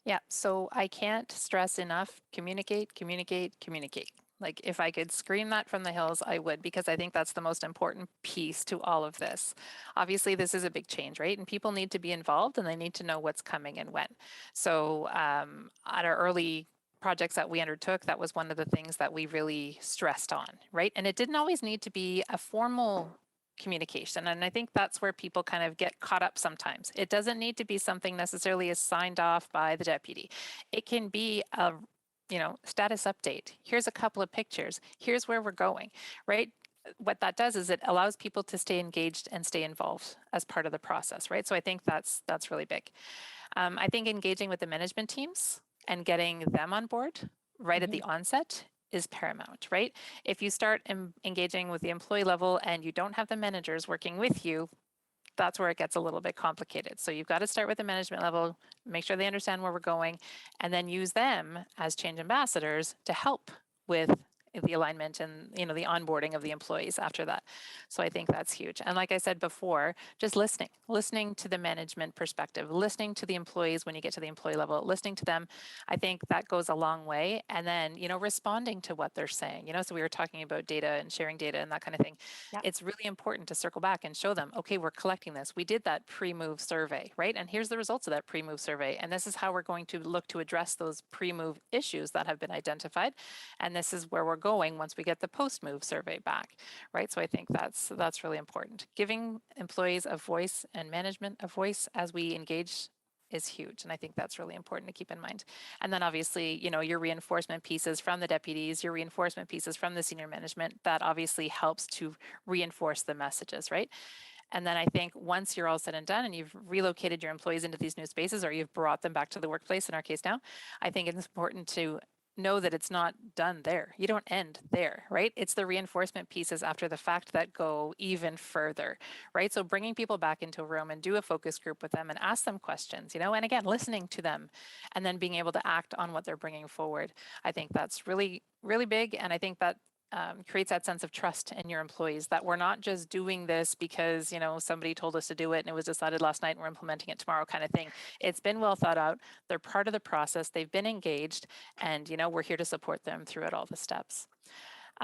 Speaker 3: Yeah, so I can't stress enough, communicate, communicate, communicate. Like if I could scream that from the hills, I would, because I think that's the most important piece to all of this. Obviously, this is a big change, right? And people need to be involved and they need to know what's coming and when. So at our early projects that we undertook, that was one of the things that we really stressed on, right? And it didn't always need to be a formal communication. And I think that's where people kind of get caught up sometimes. It doesn't need to be something necessarily as signed off by the deputy. It can be a status update. Here's a couple of pictures. Here's where we're going, right? What that does is it allows people to stay engaged and stay involved as part of the process, right? So I think that's really big. I think engaging with the management teams and getting them on board right at the onset is paramount, right? If you start engaging with the employee level and you don't have the managers working with you, that's where it gets a little bit complicated. So you've got to start with the management level, make sure they understand where we're going, and then use them as change ambassadors to help with the alignment and the onboarding of the employees after that. So I think that's huge. And like I said before, just listening to the management perspective, listening to the employees when you get to the employee level, listening to them, I think that goes a long way. And then responding to what they're saying. So we were talking about data and sharing data and that kind of thing.
Speaker 1: Yep.
Speaker 3: It's really important to circle back and show them, okay, we're collecting this. We did that pre-move survey, right? And here's the results of that pre-move survey. And this is how we're going to look to address those pre-move issues that have been identified. And this is where we're going once we get the post-move survey back, right? So I think that's really important. Giving employees a voice and management a voice as we engage is huge. And I think that's really important to keep in mind. And then obviously, your reinforcement pieces from the deputies, your reinforcement pieces from the senior management, that obviously helps to reinforce the messages, right? And then I think once you're all said and done and you've relocated your employees into these new spaces or you've brought them back to the workplace, in our case now, I think it's important to know that it's not done there. You don't end there, right? It's the reinforcement pieces after the fact that go even further, right? So bringing people back into a room and do a focus group with them and ask them questions, and again, listening to them and then being able to act on what they're bringing forward. I think that's really, really big. And I think that creates that sense of trust in your employees that we're not just doing this because somebody told us to do it and it was decided last night and we're implementing it tomorrow kind of thing. It's been well thought out. They're part of the process. They've been engaged, and we're here to support them throughout all the steps.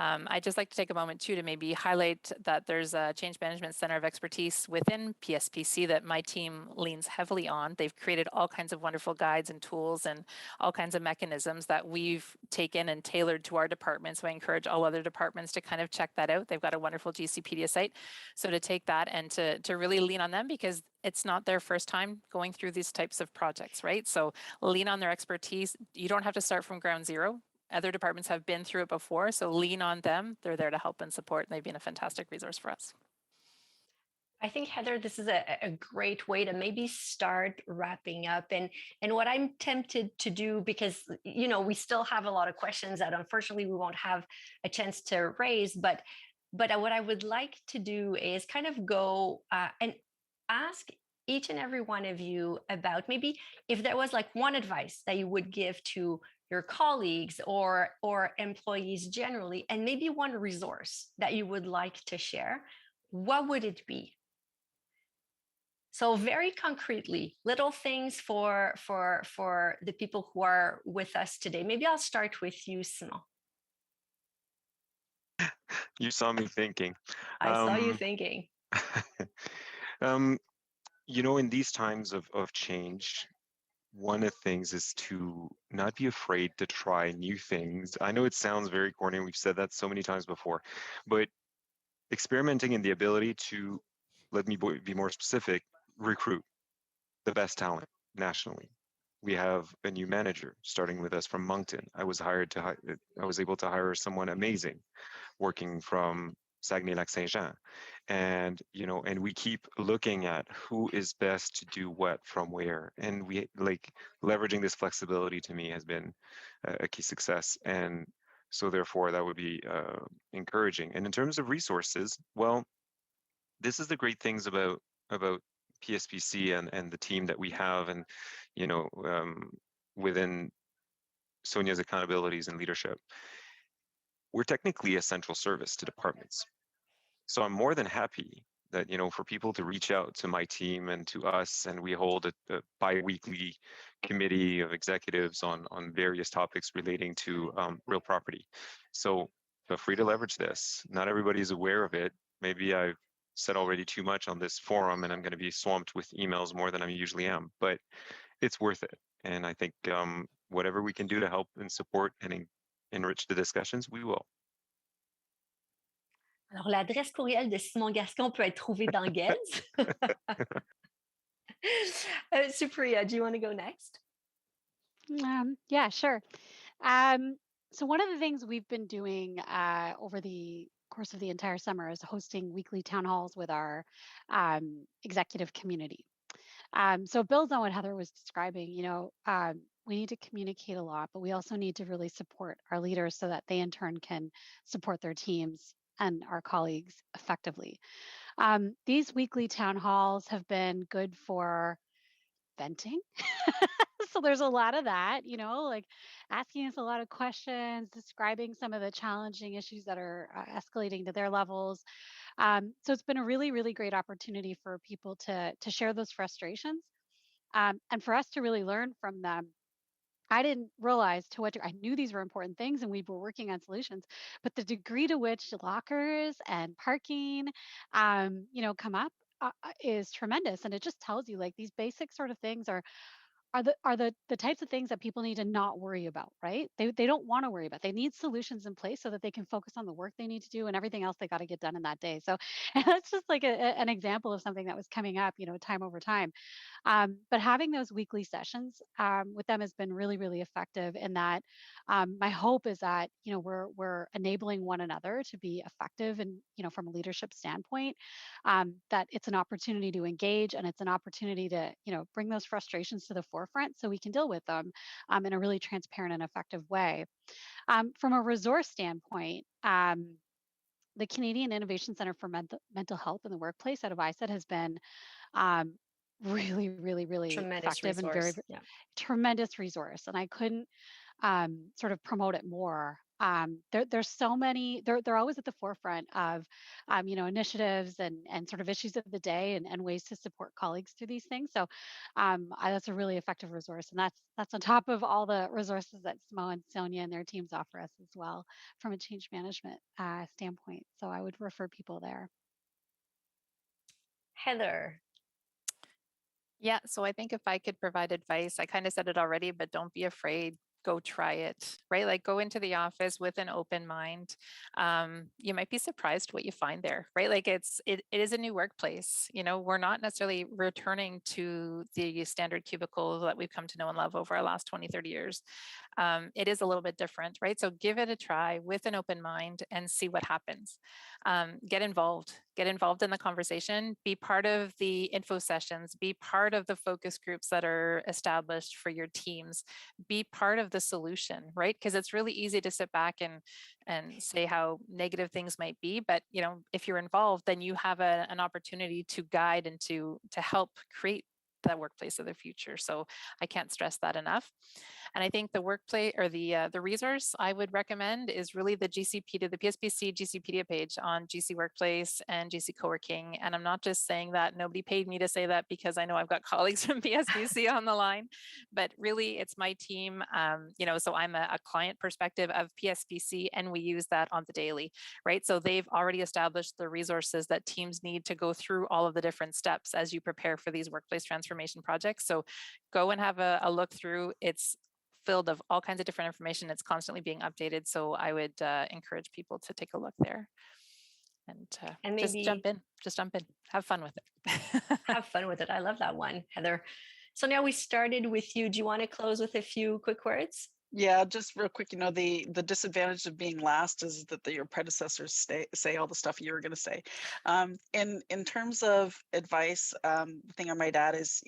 Speaker 3: I'd just like to take a moment too to maybe highlight that there's a Change Management Center of Expertise within PSPC that my team leans heavily on. They've created all kinds of wonderful guides and tools and all kinds of mechanisms that we've taken and tailored to our department. So I encourage all other departments to kind of check that out. They've got a wonderful GCpedia site. So to take that and to really lean on them, because it's not their first time going through these types of projects, right? So lean on their expertise. You don't have to start from ground zero. Other departments have been through it before, so lean on them. They're there to help and support, and they've been a fantastic resource for us.
Speaker 1: I think, Heather, this is a great way to maybe start wrapping up. And what I'm tempted to do, because, we still have a lot of questions that unfortunately we won't have a chance to raise, but what I would like to do is kind of go and ask each and every one of you about maybe if there was like one advice that you would give to your colleagues or employees generally, and maybe one resource that you would like to share, what would it be? So very concretely, little things for the people who are with us today. Maybe I'll start with you, Simon.
Speaker 4: You saw me thinking.
Speaker 1: I saw you thinking.
Speaker 4: In these times of change, one of the things is to not be afraid to try new things. I know it sounds very corny, and we've said that so many times before, but experimenting in the ability to, let me be more specific, recruit the best talent nationally. We have a new manager starting with us from Moncton. I was able to hire someone amazing working from Saguenay-Lac-Saint-Jean. And, and we keep looking at who is best to do what from where. And we leveraging this flexibility to me has been a key success. And so therefore that would be encouraging. And in terms of resources, well, this is the great things about PSPC and the team that we have, and within Sonia's accountabilities and leadership. We're technically a central service to departments. So I'm more than happy that, for people to reach out to my team and to us, and we hold a bi-weekly committee of executives on various topics relating to real property. So feel free to leverage this. Not everybody is aware of it. Maybe I've said already too much on this forum and I'm going to be swamped with emails more than I usually am, but it's worth it. And I think whatever we can do to help and support and enrich the discussions, we will.
Speaker 1: Alors, l'adresse courriel de Simon Gascon peut être trouvée dans Geds. Supriya, do you want to go next?
Speaker 5: Yeah, sure. So one of the things we've been doing over the course of the entire summer is hosting weekly town halls with our executive community. So it builds on what Heather was describing. We need to communicate a lot, but we also need to really support our leaders so that they in turn can support their teams and our colleagues effectively. These weekly town halls have been good for venting. So there's a lot of that, like asking us a lot of questions, describing some of the challenging issues that are escalating to their levels. So it's been a really, really great opportunity for people to share those frustrations, and for us to really learn from them. I didn't realize to what I knew these were important things and we were working on solutions, but the degree to which lockers and parking, come up is tremendous. And it just tells you like these basic sort of things are the types of things that people need to not worry about, right? They don't want to worry about. They need solutions in place so that they can focus on the work they need to do and everything else they got to get done in that day. So and that's just like an example of something that was coming up, time over time. But having those weekly sessions with them has been really, really effective in that. My hope is that we're enabling one another to be effective, and from a leadership standpoint, that it's an opportunity to engage and it's an opportunity to bring those frustrations to the forefront so we can deal with them in a really transparent and effective way. From a resource standpoint. The Canadian Innovation Center for Mental Health in the Workplace out of ISET has been um, really, really, really
Speaker 1: Tremendous
Speaker 5: effective and very,
Speaker 1: resource. Yeah.
Speaker 5: tremendous resource. And I couldn't sort of promote it more. There's so many, they're always at the forefront of, initiatives and sort of issues of the day and ways to support colleagues through these things. So that's a really effective resource. And that's on top of all the resources that Smo and Sonia and their teams offer us as well from a change management standpoint. So I would refer people there.
Speaker 1: Heather.
Speaker 3: Yeah, so I think if I could provide advice, I kind of said it already, but don't be afraid. Go try it, right? Like go into the office with an open mind. You might be surprised what you find there, right? Like it is a new workplace. We're not necessarily returning to the standard cubicle that we've come to know and love over our last 20, 30 years. It is a little bit different, right? So give it a try with an open mind and see what happens. Get involved in the conversation, be part of the info sessions, be part of the focus groups that are established for your teams, be part of the solution, right? Because it's really easy to sit back and say how negative things might be, but if you're involved, then you have an opportunity to guide and to help create that workplace of the future. So I can't stress that enough. And I think the workplace or the resource I would recommend is really the GCP, the PSPC GCpedia page on GC Workplace and GC Co-working. And I'm not just saying that, nobody paid me to say that because I know I've got colleagues from PSPC on the line, but really it's my team. So I'm a client perspective of PSPC and we use that on the daily, right? So they've already established the resources that teams need to go through all of the different steps as you prepare for these workplace transformation projects. So go and have a look through. It's filled of all kinds of different information. It's constantly being updated. So I would encourage people to take a look there and maybe just jump in, have fun with it.
Speaker 1: Have fun with it. I love that one, Heather. Sonia, we started with you. Do you want to close with a few quick words?
Speaker 2: Yeah, just real quick, the disadvantage of being last is that your predecessors say all the stuff you were going to say. In terms of advice, the thing I might add is,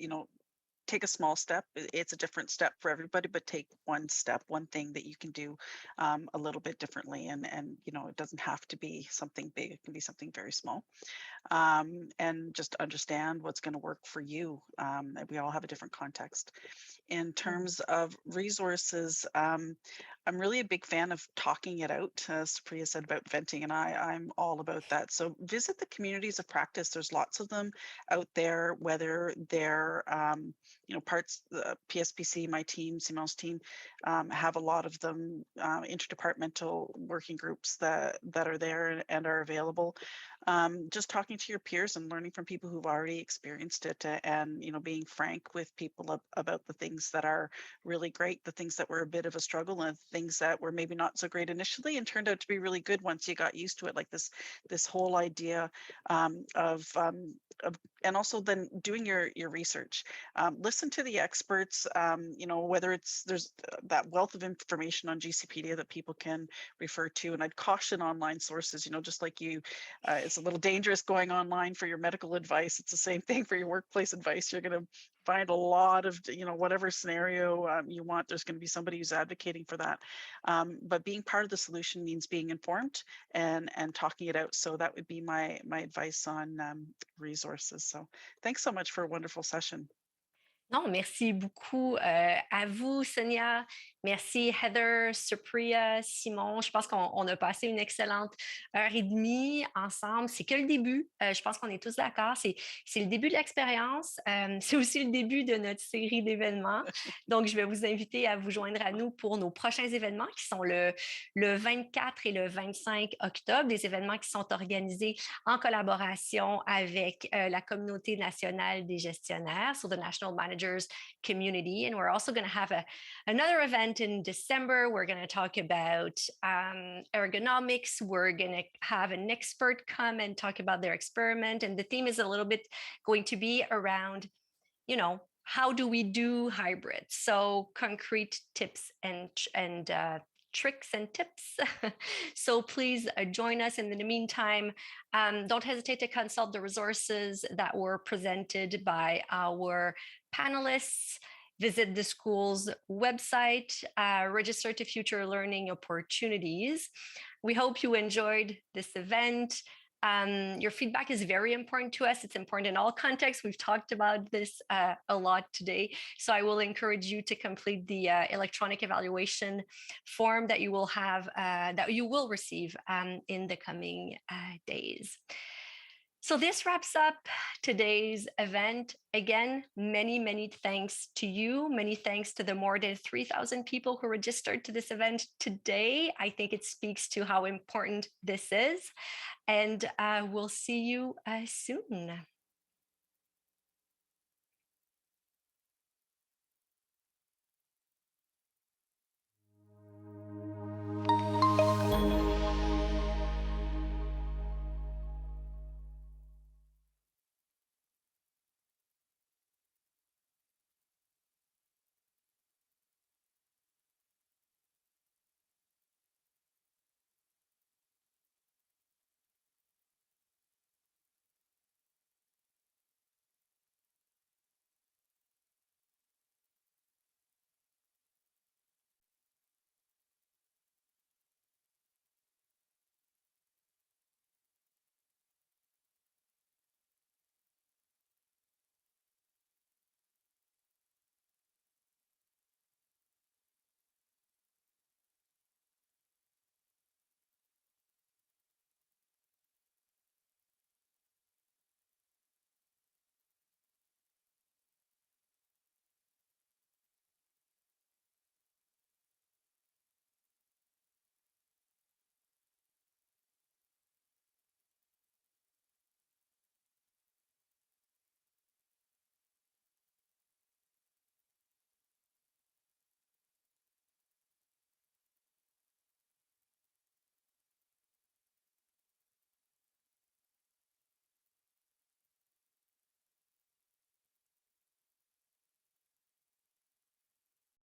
Speaker 2: take a small step. It's a different step for everybody, but take one step, one thing that you can do a little bit differently. And it doesn't have to be something big. It can be something very small. And just understand what's going to work for you. And we all have a different context. In terms of resources, I'm really a big fan of talking it out. As Priya said about venting, and I'm all about that. So visit the communities of practice. There's lots of them out there, whether they're parts, PSPC, my team, Simon's team, have a lot of them, interdepartmental working groups that are there and are available. Just talking to your peers and learning from people who've already experienced it, and being frank with people about the things that are really great, the things that were a bit of a struggle, and things that were maybe not so great initially and turned out to be really good once you got used to it. Like this whole idea of and also then doing your research. Listen to the experts. Whether there's that wealth of information on GCpedia that people can refer to, and I'd caution online sources. Just like you. It's a little dangerous going online for your medical advice. It's the same thing for your workplace advice. You're going to find a lot of, whatever scenario you want, there's going to be somebody who's advocating for that. But being part of the solution means being informed and talking it out. So that would be my advice on resources. So thanks so much for a wonderful session.
Speaker 1: Non, merci beaucoup à vous, Sonia. Merci, Heather, Supriya, Simon. Je pense qu'on a passé une excellente heure et demie ensemble. C'est que le début. Je pense qu'on est tous d'accord. C'est le début de l'expérience. C'est aussi le début de notre série d'événements. Donc, je vais vous inviter à vous joindre à nous pour nos prochains événements qui sont le 24 et le 25 octobre, des événements qui sont organisés en collaboration avec la communauté nationale des gestionnaires, so the National Managers Community. And we're also going to have another event in December. We're going to talk about ergonomics. We're going to have an expert come and talk about their experiment. And the theme is a little bit going to be around, how do we do hybrid? So concrete tips and tricks and tips. So please join us. And in the meantime, don't hesitate to consult the resources that were presented by our panelists. Visit the school's website, register to future learning opportunities. We hope you enjoyed this event. Your feedback is very important to us. It's important in all contexts. We've talked about this a lot today. So I will encourage you to complete the electronic evaluation form that you will have, that you will receive in the coming days. So this wraps up today's event. Again, many, many thanks to you. Many thanks to the more than 3,000 people who registered to this event today. I think it speaks to how important this is. And we'll see you soon.